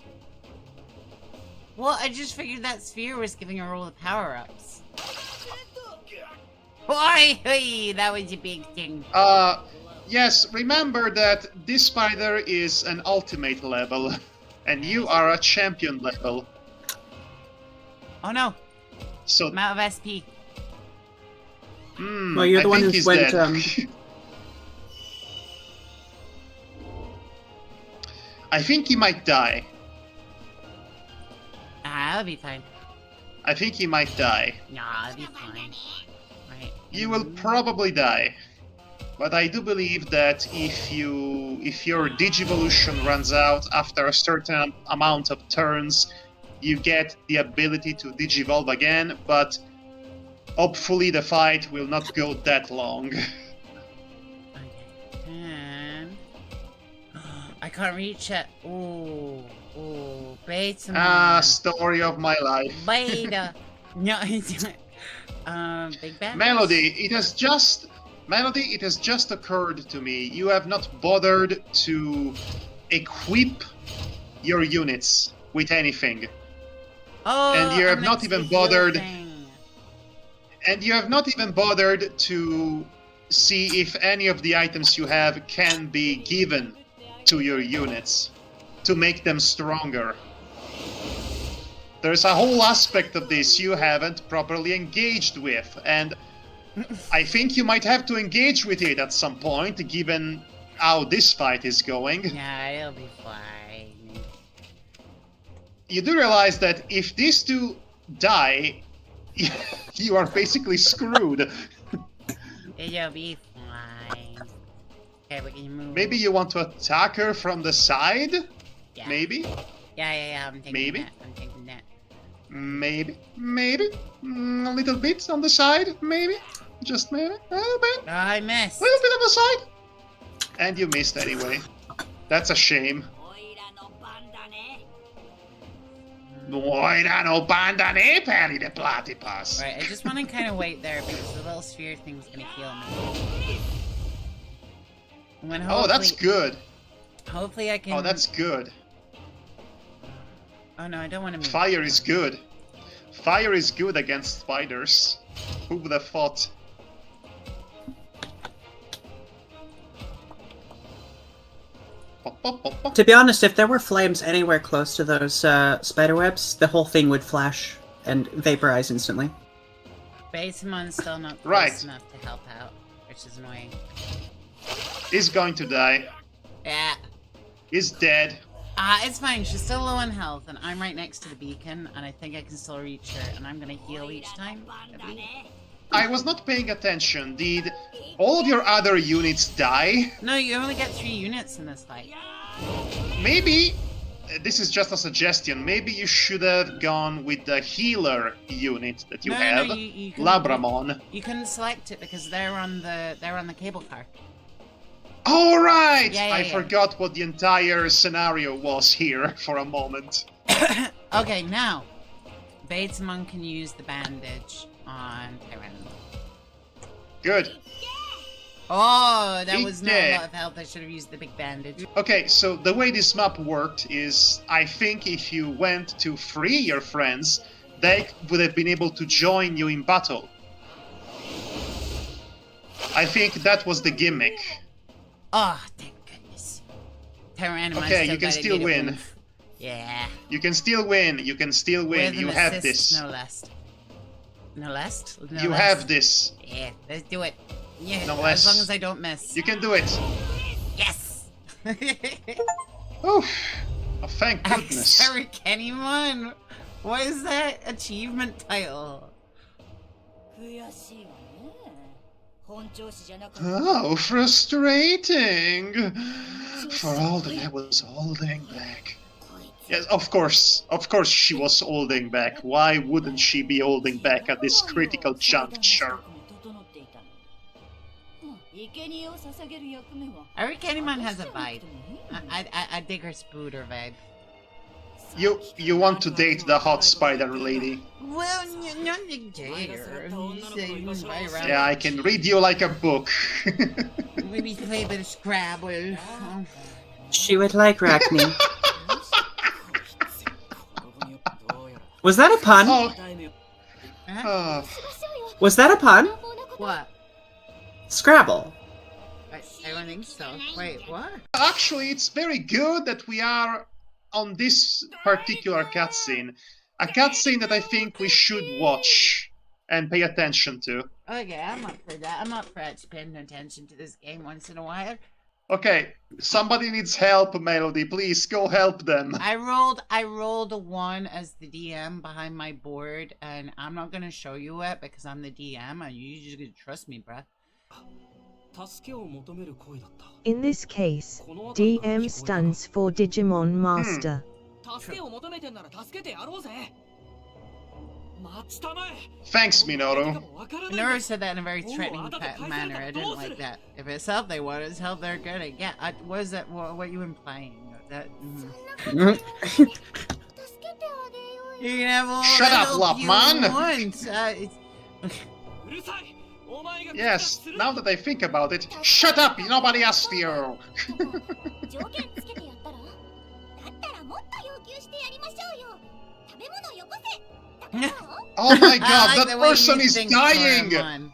Well, I just figured that sphere was giving her all the power-ups. Why? Hey, that was a big thing. Yes, remember that this spider is an ultimate level, and you are a champion level. Oh no, So, I'm out of SP. Well, you're I the one think who he's went, dead. I think he might die. Ah, I'll be fine. I think he might die. Nah, I'll be fine. Right. You will probably die. But I do believe that if your Digivolution runs out after a certain amount of turns, you get the ability to Digivolve again, but hopefully the fight will not go that long. Okay. And I can't reach it. Ooh, beta. Story of my life. Beta. No, it's Big Bad. Melody, it has just occurred to me. You have not bothered to equip your units with anything. Oh, and you have I'm not next even to the heal bothered- thing. And you have not even bothered to see if any of the items you have can be given to your units to make them stronger. There's a whole aspect of this you haven't properly engaged with, and I think you might have to engage with it at some point, given how this fight is going. Yeah, it'll be fine. You do realize that if these two die, you are basically screwed. It'll be fine. Okay, we can move. Maybe you want to attack her from the side? Yeah. Maybe? Yeah, I'm thinking Maybe? that. I'm thinking that. Maybe? A little bit on the side? Maybe? Just maybe? A little bit? Oh, I missed. A little bit on the side? And you missed anyway. That's a shame. Noira no banda ne peri de platypus. Right, I just want to kind of wait there because the little sphere thing's gonna heal me. And when Oh, that's hopefully- good. Hopefully I can. Oh, that's good. Oh no, I don't want to move. Fire is good. Fire is good against spiders. Who would have thought? Pop, pop, pop, pop. To be honest, if there were flames anywhere close to those spider webs, the whole thing would flash and vaporize instantly. Basemon's still not close Right. enough to help out, which is annoying. He's going to die. Yeah. He's dead. It's fine. She's still low on health, and I'm right next to the beacon, and I think I can still reach her, and I'm gonna heal each time, I believe. I was not paying attention. Did all of your other units die? No, you only get 3 units in this fight. Maybe this is just a suggestion. Maybe you should have gone with the healer unit that you have, you can, Labramon. You can select it because they're on the cable car. All right, Yeah, I forgot what the entire scenario was here for a moment. Okay, now Batesmon can use the bandage on Tyrann. Good. Oh, that was not a Yeah. lot of health. I should have used the big bandage. Okay, so the way this map worked is, I think if you went to free your friends, they would have been able to join you in battle. I think that was the gimmick. Oh, thank goodness. Tyrann, Okay, you can still win. Yeah. You can still win. You can still win. With an You have assist, this. No less. No less? No You less? have this. Yeah, let's do it. Yeah, No as less. long as I don't miss. You can do it. Yes! Oh, thank goodness. Kenimon! What is that achievement title? How frustrating! For all that I was holding back. Yes, of course she was holding back. Why wouldn't she be holding back at this critical juncture? Kenimon has a vibe. I dig her spooder vibe. You want to date the hot spider lady? Well, not the gayer. Yeah, I can read you like a book. Maybe play a bit of Scrabble. She would like Rachni. Was that a pun? Oh, Huh? Was that a pun? What? Scrabble. I don't think so. Wait, what? actually, it's very good that we are on this particular cutscene. A cutscene that I think we should watch and pay attention to. Okay, I'm up for that. I'm up for paying attention to this game once in a while. Okay, somebody needs help, Melody. Please go help them. I rolled a 1 as the DM behind my board, and I'm not gonna show you it because I'm the DM, and you just gonna trust me, bruh. In this case, DM stands for Digimon Master. Thanks, Minoru. Minoru said that in a very threatening manner. I didn't like that. If it's help they want, it's help they're gonna get. What is that? What are you implying? That. You can have all Shut the up, help you Lopman. want. Yes, now that I think about it, shut up! Nobody asked you! Oh my god, I like that the way person you is think, dying! Doraemon.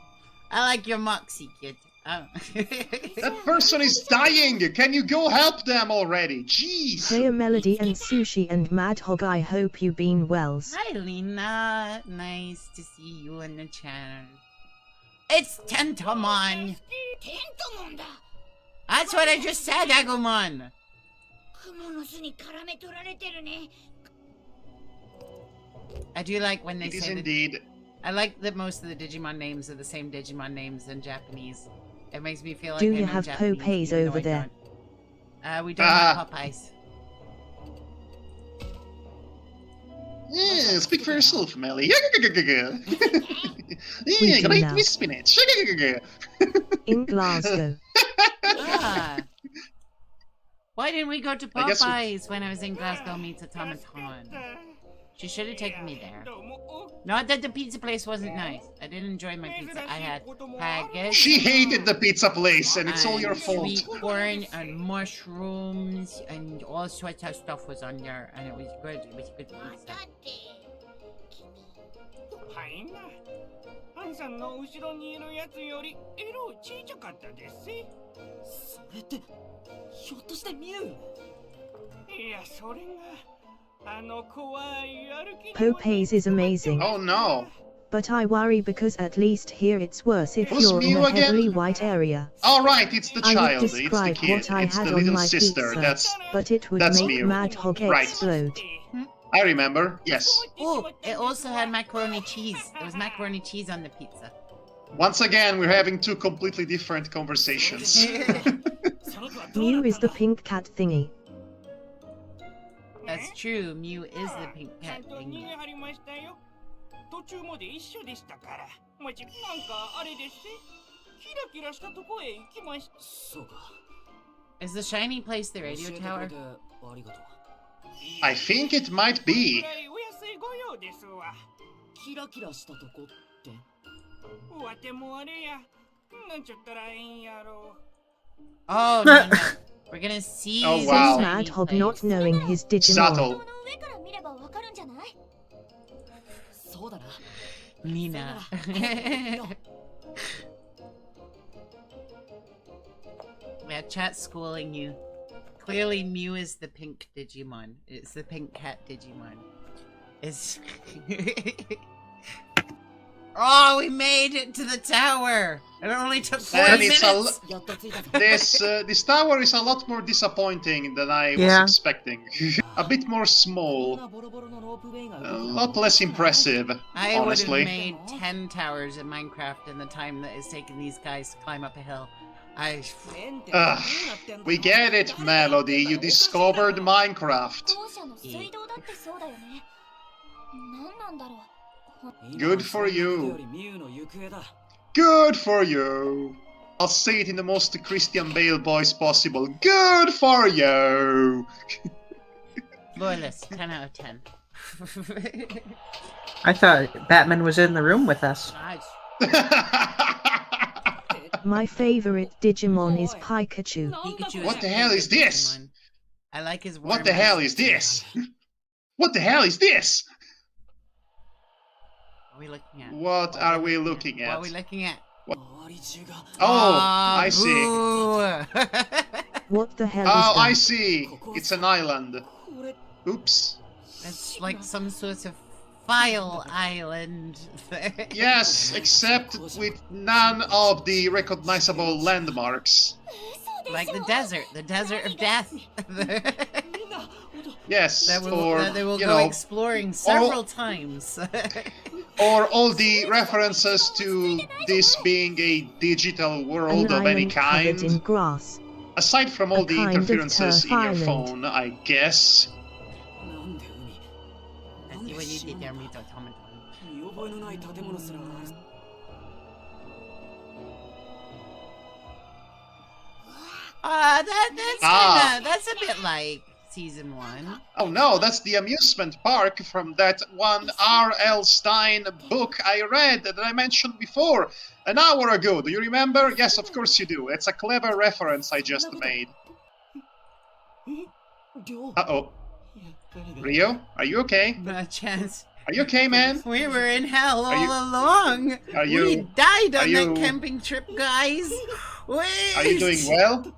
I like your moxie, kid. Oh. That person is dying! Can you go help them already? Jeez! Hey Melody and Sushi and Madhog, I hope you been wells. Hi, Lena. Nice to see you in the channel. It's Tentomon. That's what I just said, Agumon. I do like when they It is say indeed. I like that most of the Digimon names are the same Digimon names in Japanese. It makes me feel like Do I you know have Japanese, Popeyes even though over I there? don't. We don't have Popeyes. Yeah, speak for yourself, Melly. Yeah, do great now. with spinach. In Glasgow. Ah. Why didn't we go to I guess we- Popeyes when I was in Glasgow meets Automaton? She should have taken me there. Not that the pizza place wasn't nice. I didn't enjoy my pizza. I had haggis. She hated the pizza place, and it's all your and fault. Sweet corn and mushrooms and all sorts of stuff was on there, and it was good. It was good pizza. はいな。ハンさんの後ろにいるやつより色ちいちゃかったです。それってひょっとしてミュウ？いや、それがあの怖い歩き。Popeyes is amazing, Oh no. but I worry because at least here it's worse if Who's you're in Mew a again? heavily white area. Alright, it's the I would child, it's the describe kid, what I it's had the on little my sister. pizza, but it would that's make Mew. Madhog Right. explode. I remember, yes. Oh, it also had macaroni cheese. There was macaroni cheese on the pizza. Once again, we're having two completely different conversations. Mew is the pink cat thingy. true. Mew is the pink ちゃ cat んと逃 thing. げはりましたよ。途中まで一緒でしたから。なんかあれですね。キラキラしたとこへ行きました。そうか。 Is the shiny place the radio tower? I think it might be. お安いご用ですわ。キラキラしたとこって。わてもあれや。なんちゃったらええんやろ。 Oh, no, no. We're gonna see Oh, the wow. shiny Madhog place. not knowing his Digimon. Subtle. そうだな。 Nina. Yeah, chat's schooling you. Clearly, Mew is the pink Digimon. It's the pink cat Digimon. It's... Oh, we made it to the tower! It only took 4 And minutes! this tower is a lot more disappointing than I was Yeah. expecting. A bit more small. A lot less impressive, I honestly. would have made 10 towers in Minecraft in the time that it's taken these guys to climb up a hill. Ugh, we get it, Melody. You discovered Minecraft. Good for you. Good for you. I'll say it in the most Christian Bale voice possible. Good for you. Loyalist, 10 out of 10. I thought Batman was in the room with us. Nice. My favorite Digimon is Pikachu. Pikachu What is the a hell good is this? Digimon. I like his What the hell is this? What the hell is this? What are we looking at? What are we looking What at? are we looking at? Oh, Aw, I see. boo. What the hell Oh, is I that? see. It's an island. Oops. It's like some sort of file island. Yes, except with none of the recognizable landmarks. Like the desert of death. Yes, that or they will you go know, exploring several times. or all the references to this being a digital world An of any island covered in kind. grass. Aside from all A the kind of interferences turf in your island. phone, I guess. That's a bit like season 1. Oh no, that's the amusement park from that one R.L. Stein book I read that I mentioned before an hour ago. Do you remember? Yes, of course you do. It's a clever reference I just made. Uh-oh. Rio, are you okay? Not a chance. Are you okay, man? We were in hell all Are you- along. Are you- We died are on you- that camping trip, guys. Are you doing well?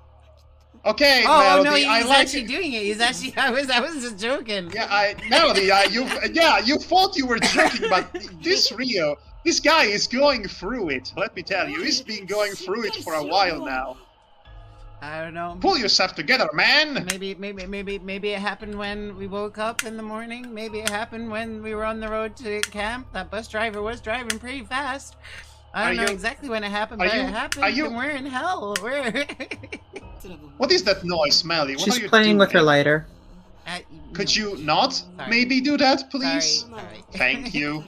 Okay, Oh Melody, no, he's I like actually doing it. He's actually. I was just joking. Yeah, Melody, you thought you were joking, but this Rio, this guy is going through it. Let me tell you, he's been going through it for a while now. I don't know. Pull yourself together, man. Maybe it happened when we woke up in the morning. Maybe it happened when we were on the road to camp. That bus driver was driving pretty fast. I don't know exactly when it happened, but it happened. And we're in hell. What is that noise, Melly? What She's are you playing doing? with her lighter. Could you not Sorry. maybe do that, please? Sorry. Thank you.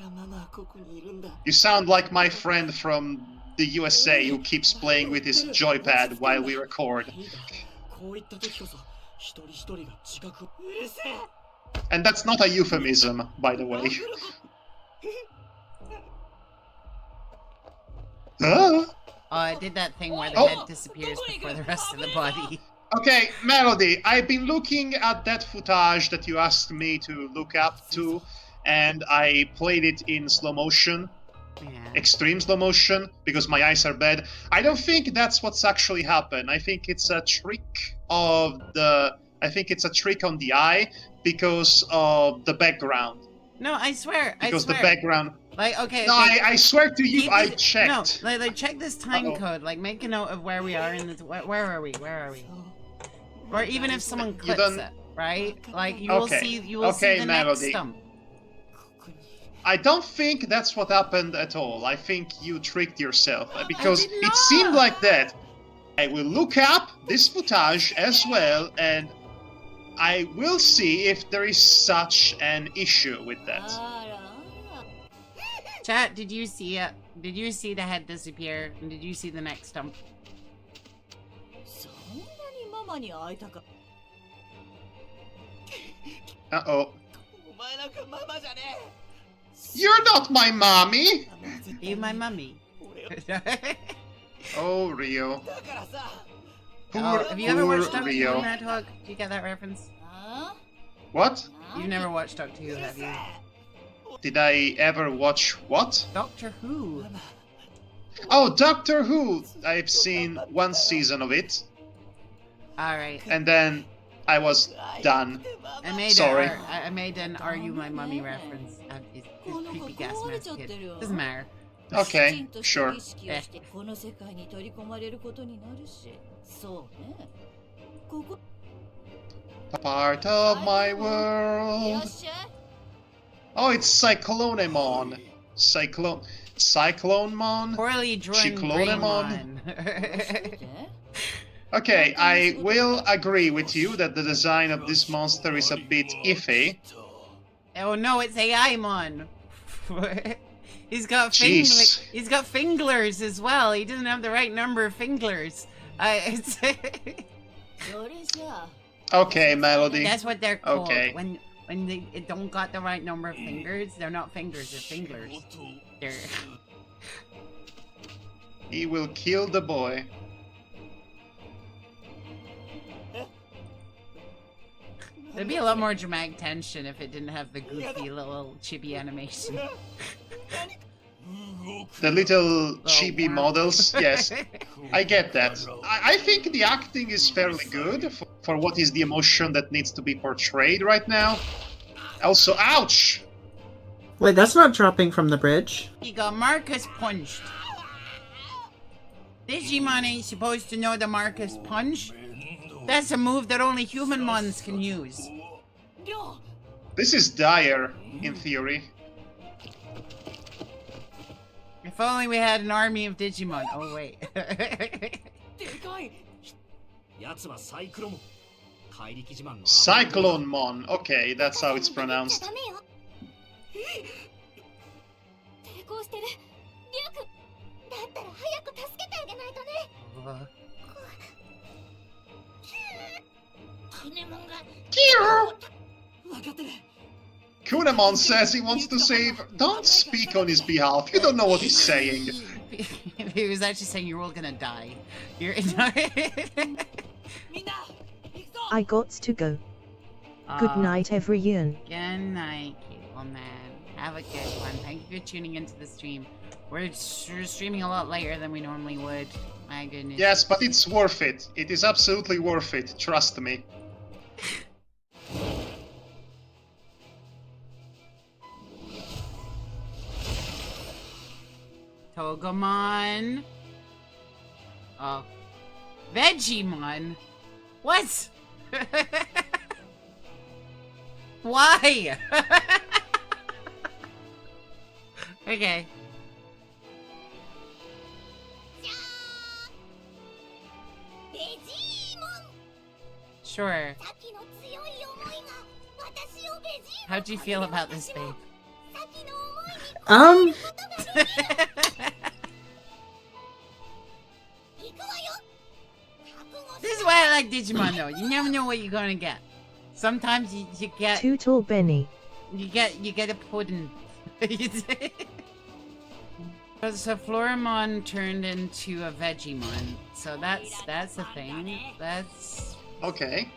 You sound like my friend from the USA who keeps playing with his joypad while we record. And that's not a euphemism, by the way. Oh, I did that thing where the Oh. head disappears before the rest of the body. Okay, Melody, I've been looking at that footage that you asked me to look up to, and I played it in slow motion, Yeah. extreme slow motion, because my eyes are bad. I don't think that's what's actually happened. I think it's a trick on the eye because of the background. No, I swear. Because I swear. the background. Like, okay. No, okay. I swear to you, Keep I it- checked. No, like check this time Uh-oh. code. Like, make a note of where we are in the. Where are we? Where are we? Or even if someone You clicks don't- it, right? Like you Okay. will see the next Melody. stump. I don't think that's what happened at all. I think you tricked yourself because did it seemed not. like that. I will look up this footage as well, and I will see if there is such an issue with that. Chat, did you see it? Did you see the head disappear? And did you see the next stump? Uh-oh. You're not my mommy! You my mummy. Oh, Rio. Oh, have you ever watched Poor Doctor Rio. Who, Madhog? Do you get that reference? What? You've never watched Doctor Who, have you? Did I ever watch what? Doctor Who. Oh, Doctor Who! I've seen one season of it, Alright. and then I was done. Sorry. I made an Are You My Mummy reference. It's creepy gas mask kid. Doesn't matter. Okay, sure. Eh. Part of my world. Oh, it's Cyclonemon. Cyclonemon? Poorly drawn Chiclonemon? Greymon. Okay, I will agree with you that the design of this monster is a bit iffy. Oh no, it's AI-mon. He's got Jeez. he's got finglers as well. He doesn't have the right number of finglers. Okay, Melody. That's what they're called. Okay. When they don't got the right number of fingers, they're not fingers, they're finglers. They're He will kill the boy. There'd be a lot more dramatic tension if it didn't have the goofy little chibi animation. The little chibi models, yes. I get that. I think the acting is fairly good for what is the emotion that needs to be portrayed right now. Also, ouch! Wait, that's not dropping from the bridge. He got Marcus punched. Digimon ain't supposed to know the Marcus punch. That's a move that only human mons can use. This is dire, in theory. If only we had an army of Digimon. Oh wait. Cyclonemon. Okay, that's how it's pronounced. Kunemon says he wants to save. Don't speak on his behalf. You don't know what he's saying. He was actually saying you're all gonna die. You're I got to go. Good night, everyone. Good night, cable man. Have a good one. Thank you for tuning into the stream. We're streaming a lot later than we normally would. My goodness. Yes, but it's worth it. It is absolutely worth it. Trust me. Togemon. Oh. Vegemon? What? Why? Okay. Sure. How'd you feel about this, babe? This is why I like Digimon, though. You never know what you're gonna get. Sometimes you get Total Benny. you get a pudding. So Floramon turned into a Vegemon. So that's a thing. That's Okay.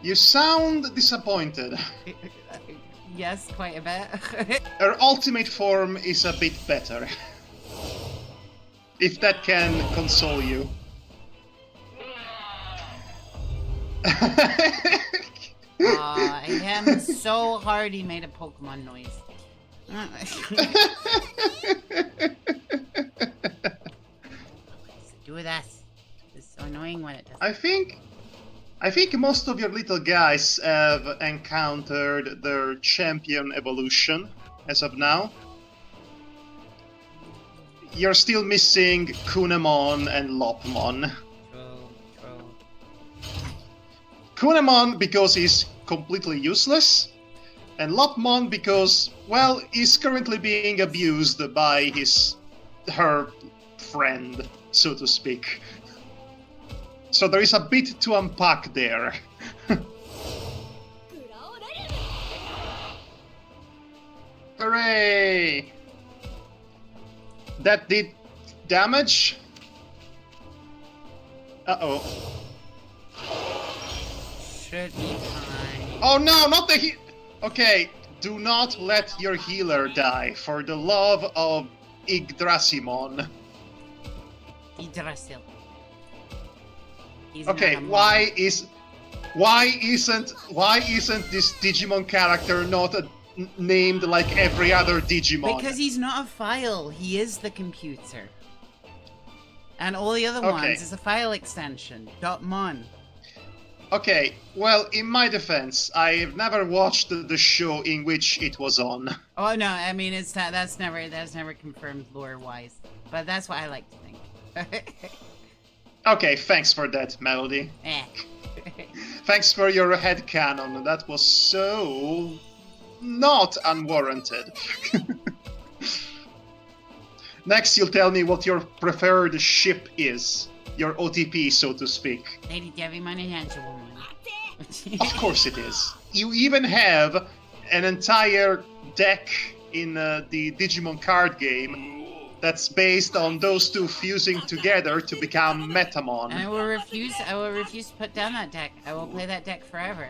You sound disappointed. yes, quite a bit. Her ultimate form is a bit better. If that can console you. I am so hard he made a Pokemon noise. Do that. It's so annoying when it does. I think most of your little guys have encountered their champion evolution as of now. You're still missing Kunemon and Lopmon. True. Kunemon because he's completely useless, and Lopmon because, well, he's currently being abused by her friend, so to speak. So there is a bit to unpack there. Hooray! That did damage? Uh-oh. Should be fine. Oh no, not the Okay, do not let your healer die, for the love of Yggdrasimon. Yggdrasil. He's Okay, not a why isn't this Digimon character not named like every other Digimon? Because he's not a file, he is the computer. And all the other ones is a file extension. .mon. Okay, well, in my defense, I've never watched the show in which it was on. Oh no, I mean it's not, that's never confirmed lore-wise. But that's what I like to think. Okay, thanks for that, Melody. Eh. Thanks for your headcanon. That was so not unwarranted. Next, you'll tell me what your preferred ship is. Your OTP, so to speak. Lady Devimon and Angelwoman. Of course it is. You even have an entire deck in the Digimon card game that's based on those two fusing together to become Metamon. And I will refuse to put down that deck. I will play that deck forever.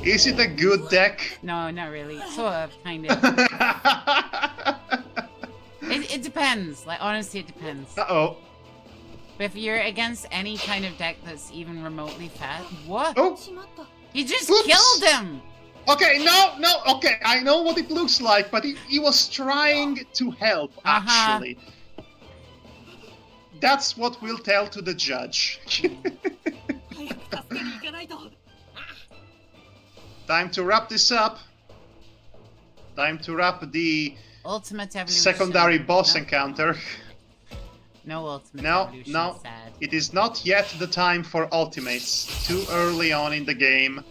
Is it a good deck? No, not really. Sort of, kind of. It depends. Like, honestly, it depends. Uh-oh. But if you're against any kind of deck that's even remotely fast... What? Oh! You just Oops. killed him! Okay, no, okay, I know what it looks like, but he was trying to help, actually. That's what we'll tell to the judge. Time to wrap this up. Time to wrap the Ultimate Evolution. secondary boss encounter. No Ultimate No, Evolution, no. sad. It is not yet the time for ultimates. Too early on in the game.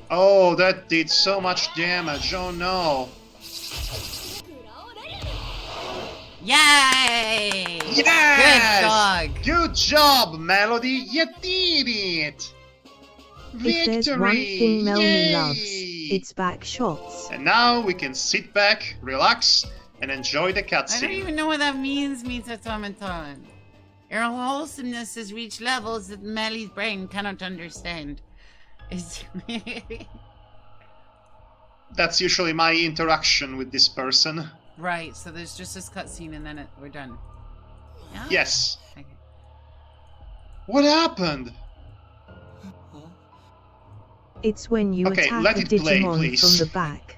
Oh, that did so much damage. Oh no. Yay! Yes! Good dog! Good job, Melody. You did it! If there's one Victory! thing Melanie Yay! loves, it's back shots. And now we can sit back, relax, and enjoy the I don't cutscene. even know what that means, Mitatomatan. Your wholesomeness has reached levels that Melly's brain cannot understand. That's usually my interaction with this person. Right, so there's just this cutscene and then we're done. Yeah? Yes. Okay. What happened? It's when you Okay, attack let a it play, Digimon please. from the back.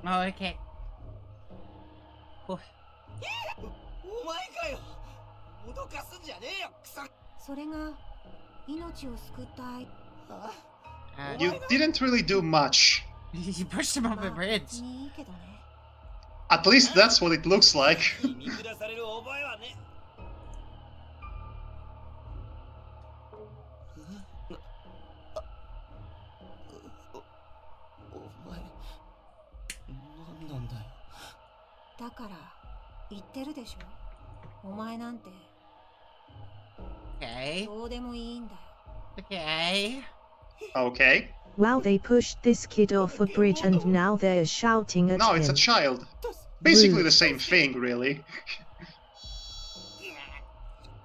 Oh, okay. Oh, お前かよ脅かすんじゃねえよクソそれが命を救った相 uh, You didn't really do much. you pushed him off a まあ bridge. 別にいいけどね At least that's what it looks like. 見下される覚えはねお前何なんだよだから言ってるでしょお前なんて Okay. どうでもいいんだよ Okay. Okay. Wow, they pushed this kid off a bridge and now they're shouting at No, him. it's a child. Basically Rude. the same thing, really.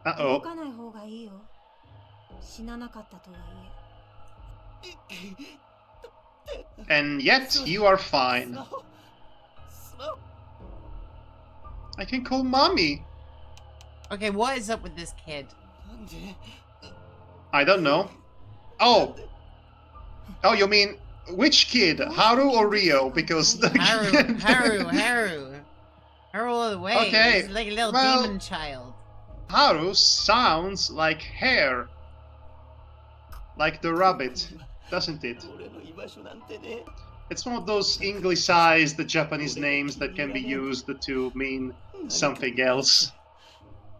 動 Uh-oh. かない方がいいよ死ななかったとはいえ And yet, you are fine. スマホ I can call mommy. Okay, what is up with this kid? なんで I don't know. Oh. Oh, you mean, which kid? Haru or Rio? Because the... Haru all the way. Okay, He's like a little well- demon child. Haru sounds like hair. Like the rabbit, doesn't it? 俺の居場所なんてね It's one of those Anglicized Japanese names that can be used to mean something else.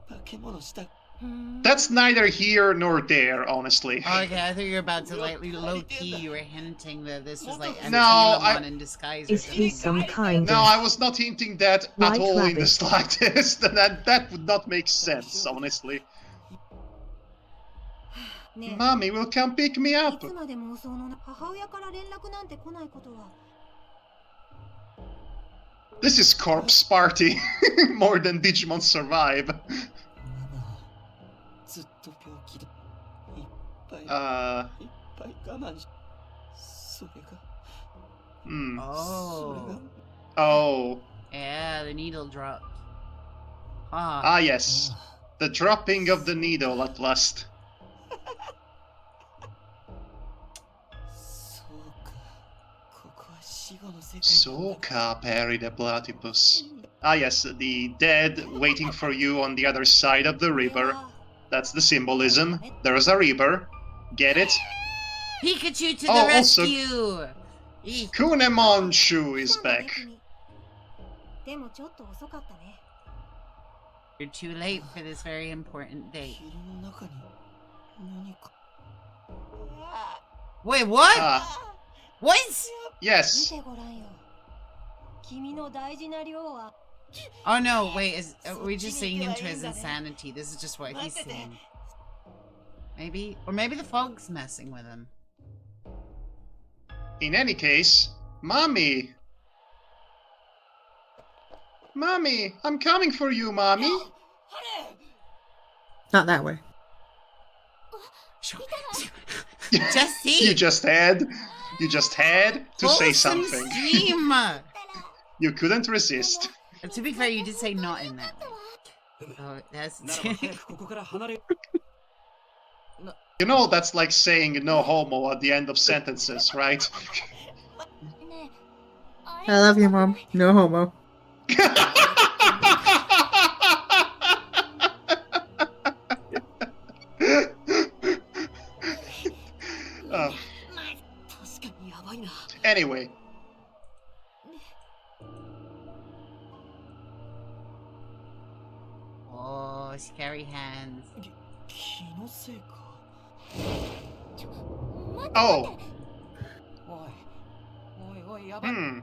化け物した。 That's neither here nor there, honestly. Okay, I thought you were about to like low key. You were hinting that this was like No, I- Lamon in disguise. Is he some kind No, of I was not hinting that at White all in the rabbit. slightest. That would not make sense, honestly. ねえ Mommy will come pick me い up. つまで妄想の母親から連絡なんて来ないことは This is Corpse Party more than Digimon Survive. ママはずっと病気でいっぱいいっ Uh, ぱい我慢し、それが hmm. それ Oh, が Oh. yeah, the needle dropped. Huh. Ah, yes. The dropping of the needle at last. そうか、ここは死後の世界なんだ。 So ka Perry the Platypus. Ah, yes, the dead waiting for you on the other side of the river. That's the symbolism. There's a river. Get it? Pikachu to the Oh, also- rescue! Eek. Kunemon Shu is そうだね back. 君でもちょっと遅かったね You're too late for this very important date. 霧の中に何か。 Wait, what? Ah, What? 見 yes. てごらんよ君の大事な量は Oh no, wait, are we just seeing into his insanity? This is just what he's seeing. Maybe? Or maybe the fog's messing with him. In any case, Mommy! Mommy! I'm coming for you, Mommy! Not that way. Jesse! You just had to say Wholesome something. stream! You couldn't resist. To be fair, you did say not in that way. Oh, that's... ならば早くここから離れ。 You know that's like saying no homo at the end of sentences, right? ねえ I love you, Mom. No homo. Uh, 確かにやばいな。 anyway, Oh, scary hands. 気のせいか。 oh, おいおいやばい。 hmm,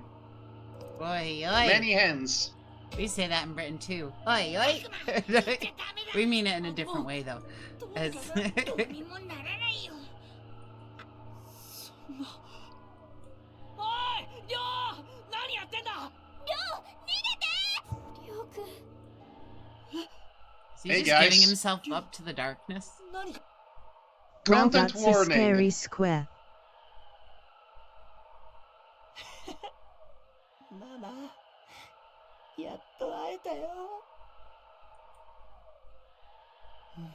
Oi, oi. many hands. We say that in Britain too. Oi, oi. We mean it in a different way though. As そんな。 おい、りょう、何やってんだ。 りょうくん Is he Hey, just giving guys. himself up to the darkness? 何。 Well, Content that's a scary warning. square. ママ、やっと会えたよ。うん、こ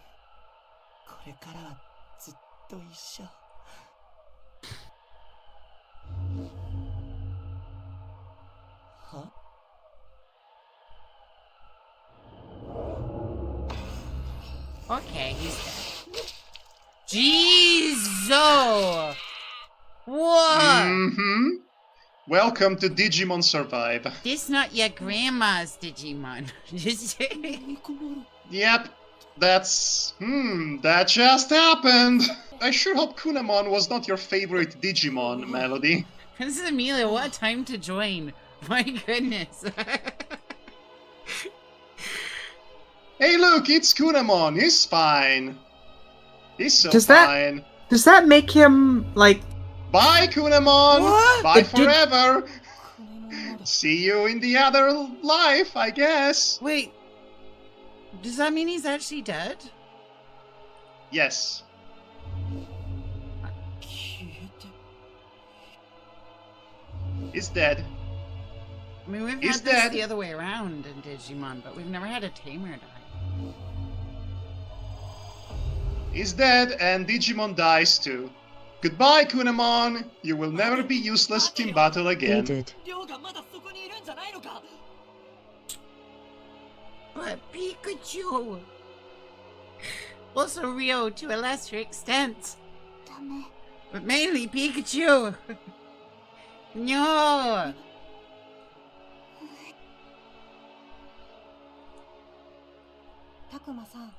れからはずっと一緒。は？ Okay, he's dead. Jeez! What? Mm-hmm. Welcome to Digimon Survive. This not your grandma's Digimon. Yep, that just happened. I sure hope Kunemon was not your favorite Digimon, Melody. This is Amelia. What a time to join. My goodness. Hey, look, it's Kunemon. He's fine. He's so Does that- fine. Does that make him, like... Bye, Kunemon. What? Bye It did- forever. See you in the other life, I guess. Wait. Does that mean he's actually dead? Yes. 消えて。 He's dead. I mean, we've He's had this dead. the other way around in Digimon, but we've never had a tamer die. He's dead, and Digimon dies too. Goodbye, Kunemon. You will never be useless in battle He again. did. りょうがまだそこにいるんじゃないのか。 But Pikachu! Also Rio to a lesser extent. ダメ But mainly Pikachu! No! たくまさん。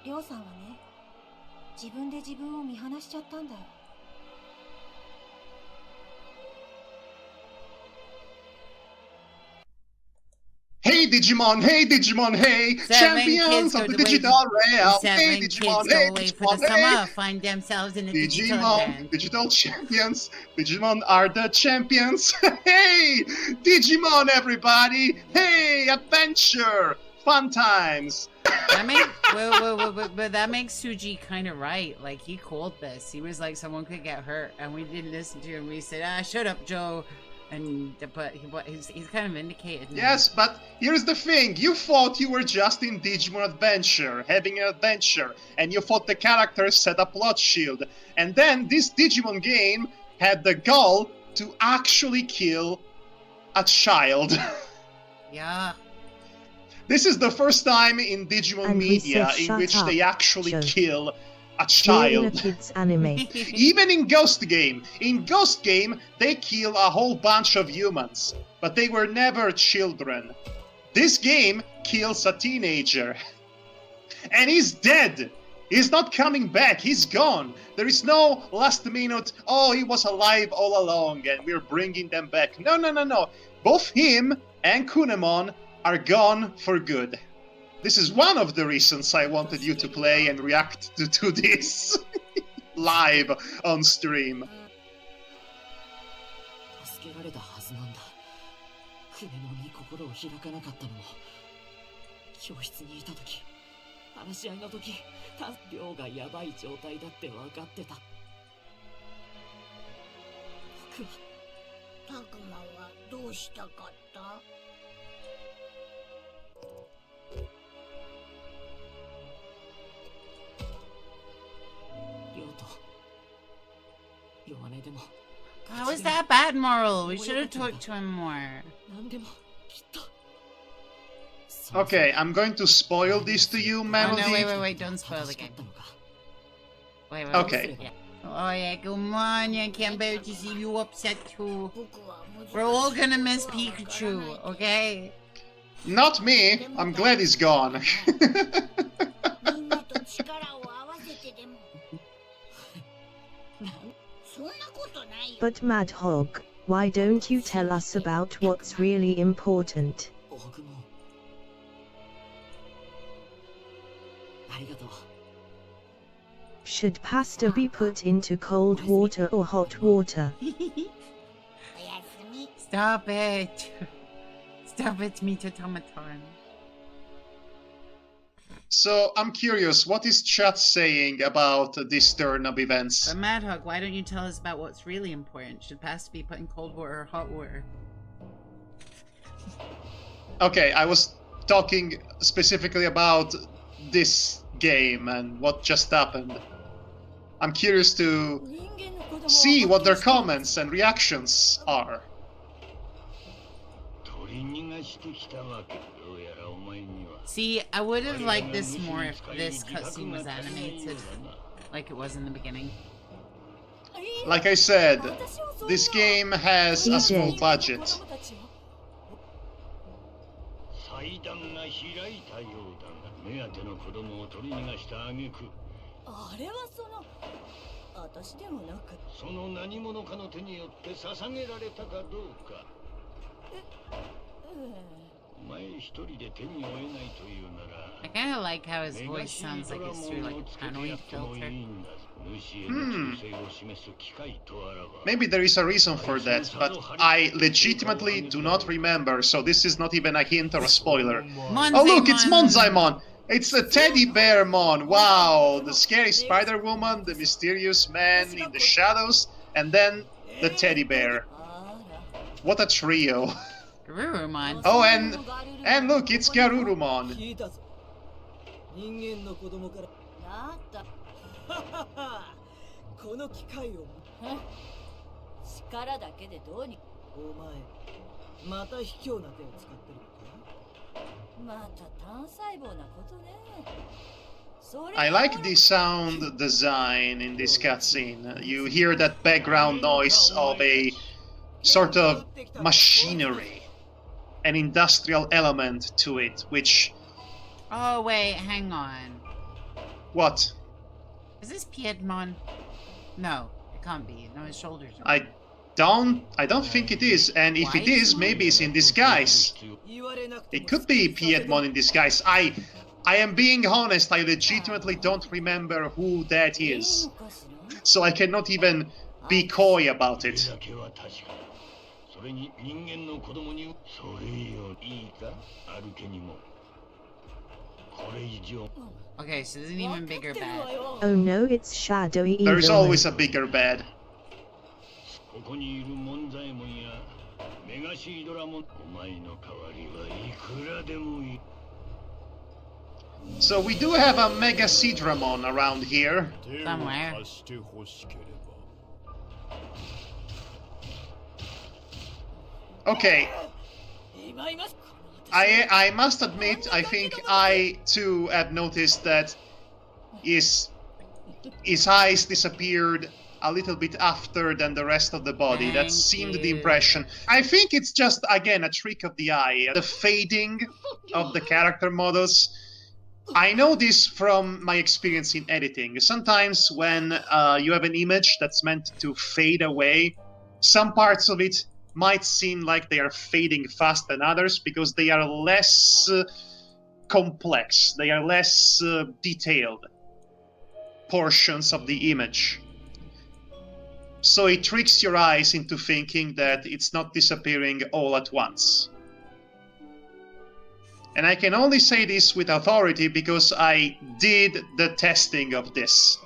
りょうさんはね、自分で自分を見放しちゃったんだよ。Hey Digimon, hey Digimon, hey! Champions of the digital realm! Hey Digimon, hey Digimon, hey! Find themselves in a digital Digimon, land. digital champions! Digimon are the champions! Hey! Digimon, everybody! Hey! Adventure! Fun times! But that makes Suji kind of right. Like, he called this. He was like, someone could get hurt, and we didn't listen to him. We said, shut up, Joe. But he's kind of vindicated now. Yes, but here's the thing. You thought you were just in Digimon Adventure, having an adventure, and you thought the characters set a plot shield. And then this Digimon game had the goal to actually kill a child. Yeah. This is the first time in Digimon And we media said, in "Shut which up, they actually Joe. kill a You're in a child. kids anime. Even in Ghost Game. In Ghost Game, they kill a whole bunch of humans, but they were never children. This game kills a teenager. And he's dead. He's not coming back. He's gone. There is no last minute, oh, he was alive all along and we're bringing them back. No, no, no, no. Both him and Kunemon are gone for good. This is one of the reasons I wanted you to play and react to this live on stream. 助けられたはずなんだ。クネノに心を開かなかったのも、教室にいた時、話し合いの時、量がやばい状態だって分かってた。僕はたくまはどうしたかった？How is that bad, Moral? We should have talked to him more. Okay, I'm going to spoil this to you, Melody. Oh, no, wait, don't spoil the game. Wait. Okay. Yeah. Oh, yeah, come on, I can't bear to see you upset too. We're all gonna miss Pikachu, okay? Not me. I'm glad he's gone. But Madhog, why don't you tell us about what's really important? Should pasta be put into cold water or hot water? Stop it. Stop it, Mitotomaton. So, I'm curious, what is chat saying about this turn of events? But Madhog, why don't you tell us about what's really important? Should pasta be put in cold water or hot water? Okay, I was talking specifically about this game and what just happened. I'm curious to see what their comments and reactions are. See, I would have liked this more if this cutscene was animated, like it was in the beginning. Like I said, this game has a small budget. I kind of like how his voice sounds like it's through like a panoid filter. Maybe there is a reason for that, but I legitimately do not remember, so this is not even a hint or a spoiler. Oh look, it's Monzaimon! It's the teddy bear mon! Wow! The scary Spider-Woman, the mysterious man in the shadows, and then the teddy bear. What a trio. Garurumon. Oh, and look, it's Garurumon. I like the sound design in this cutscene. You hear that background noise of a sort of machinery, an industrial element to it, which Oh, wait, hang on. What? Is this Piedmon? No, it can't be. No, his shoulders are. I don't think it is, and if it is, maybe it's in disguise. It could be Piedmon in disguise. I am being honest, I legitimately don't remember who that is. So I cannot even be coy about it. Okay, so there's an even bigger bad. Oh no, it's shadowy evil. There's always a bigger bad. So we do have a Mega Seadramon around here. Somewhere. Okay. I must admit, I think I too have noticed that his eyes disappeared a little bit after than the rest of the body. That seemed the impression. I think it's just, again, a trick of the eye. The fading of the character models. I know this from my experience in editing. Sometimes when you have an image that's meant to fade away, some parts of it might seem like they are fading fast than others because they are less complex, they are less detailed portions of the image. So it tricks your eyes into thinking that it's not disappearing all at once. And I can only say this with authority because I did the testing of this.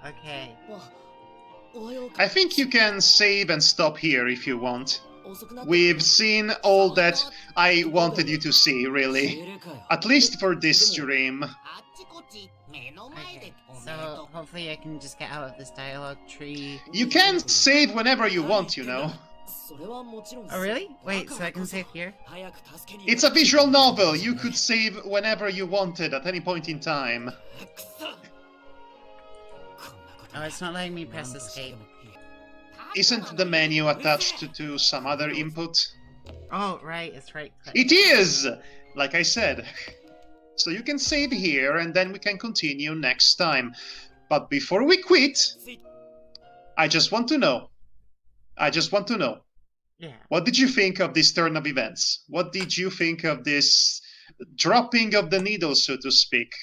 Okay. I think you can save and stop here if you want. We've seen all that I wanted you to see, really. At least for this stream. Okay. So hopefully I can just get out of this dialogue tree. You can save whenever you want, you know. Oh really? Wait, so I can save here? It's a visual novel. You could save whenever you wanted at any point in time. Oh, it's not letting me press escape. Isn't the menu attached to some other input? Oh, right, it's right. It is! Like I said. So you can save here, and then we can continue next time. But before we quit, I just want to know. Yeah. What did you think of this turn of events? What did you think of this dropping of the needle, so to speak?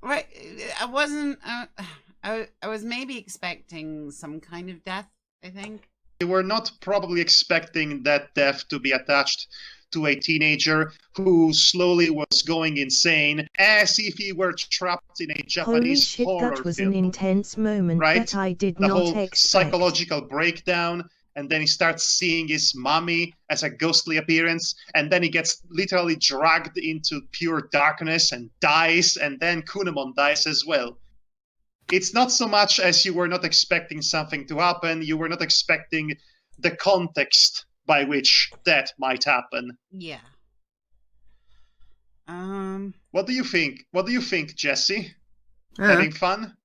Right, I wasn't... I was maybe expecting some kind of death, I think. You were not probably expecting that death to be attached to a teenager who slowly was going insane, as if he were trapped in a Japanese Holy horror shit, that was film, an intense moment right? that I did The not whole expect. psychological breakdown, and then he starts seeing his mommy as a ghostly appearance, and then he gets literally dragged into pure darkness and dies, and then Kunemon dies as well. It's not so much as you were not expecting something to happen, you were not expecting the context by which that might happen. Yeah. What do you think? What do you think, Jesse? Having fun?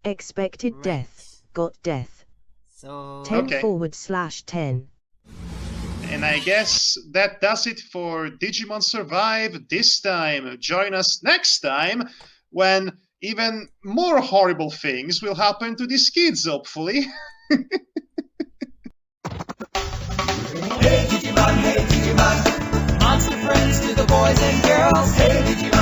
Expected Right. death. Got death. So... 10/10. And I guess that does it for Digimon Survive this time. Join us next time when even more horrible things will happen to these kids, hopefully. Hey Digimon, monster friends to the boys and girls. Hey Digimon.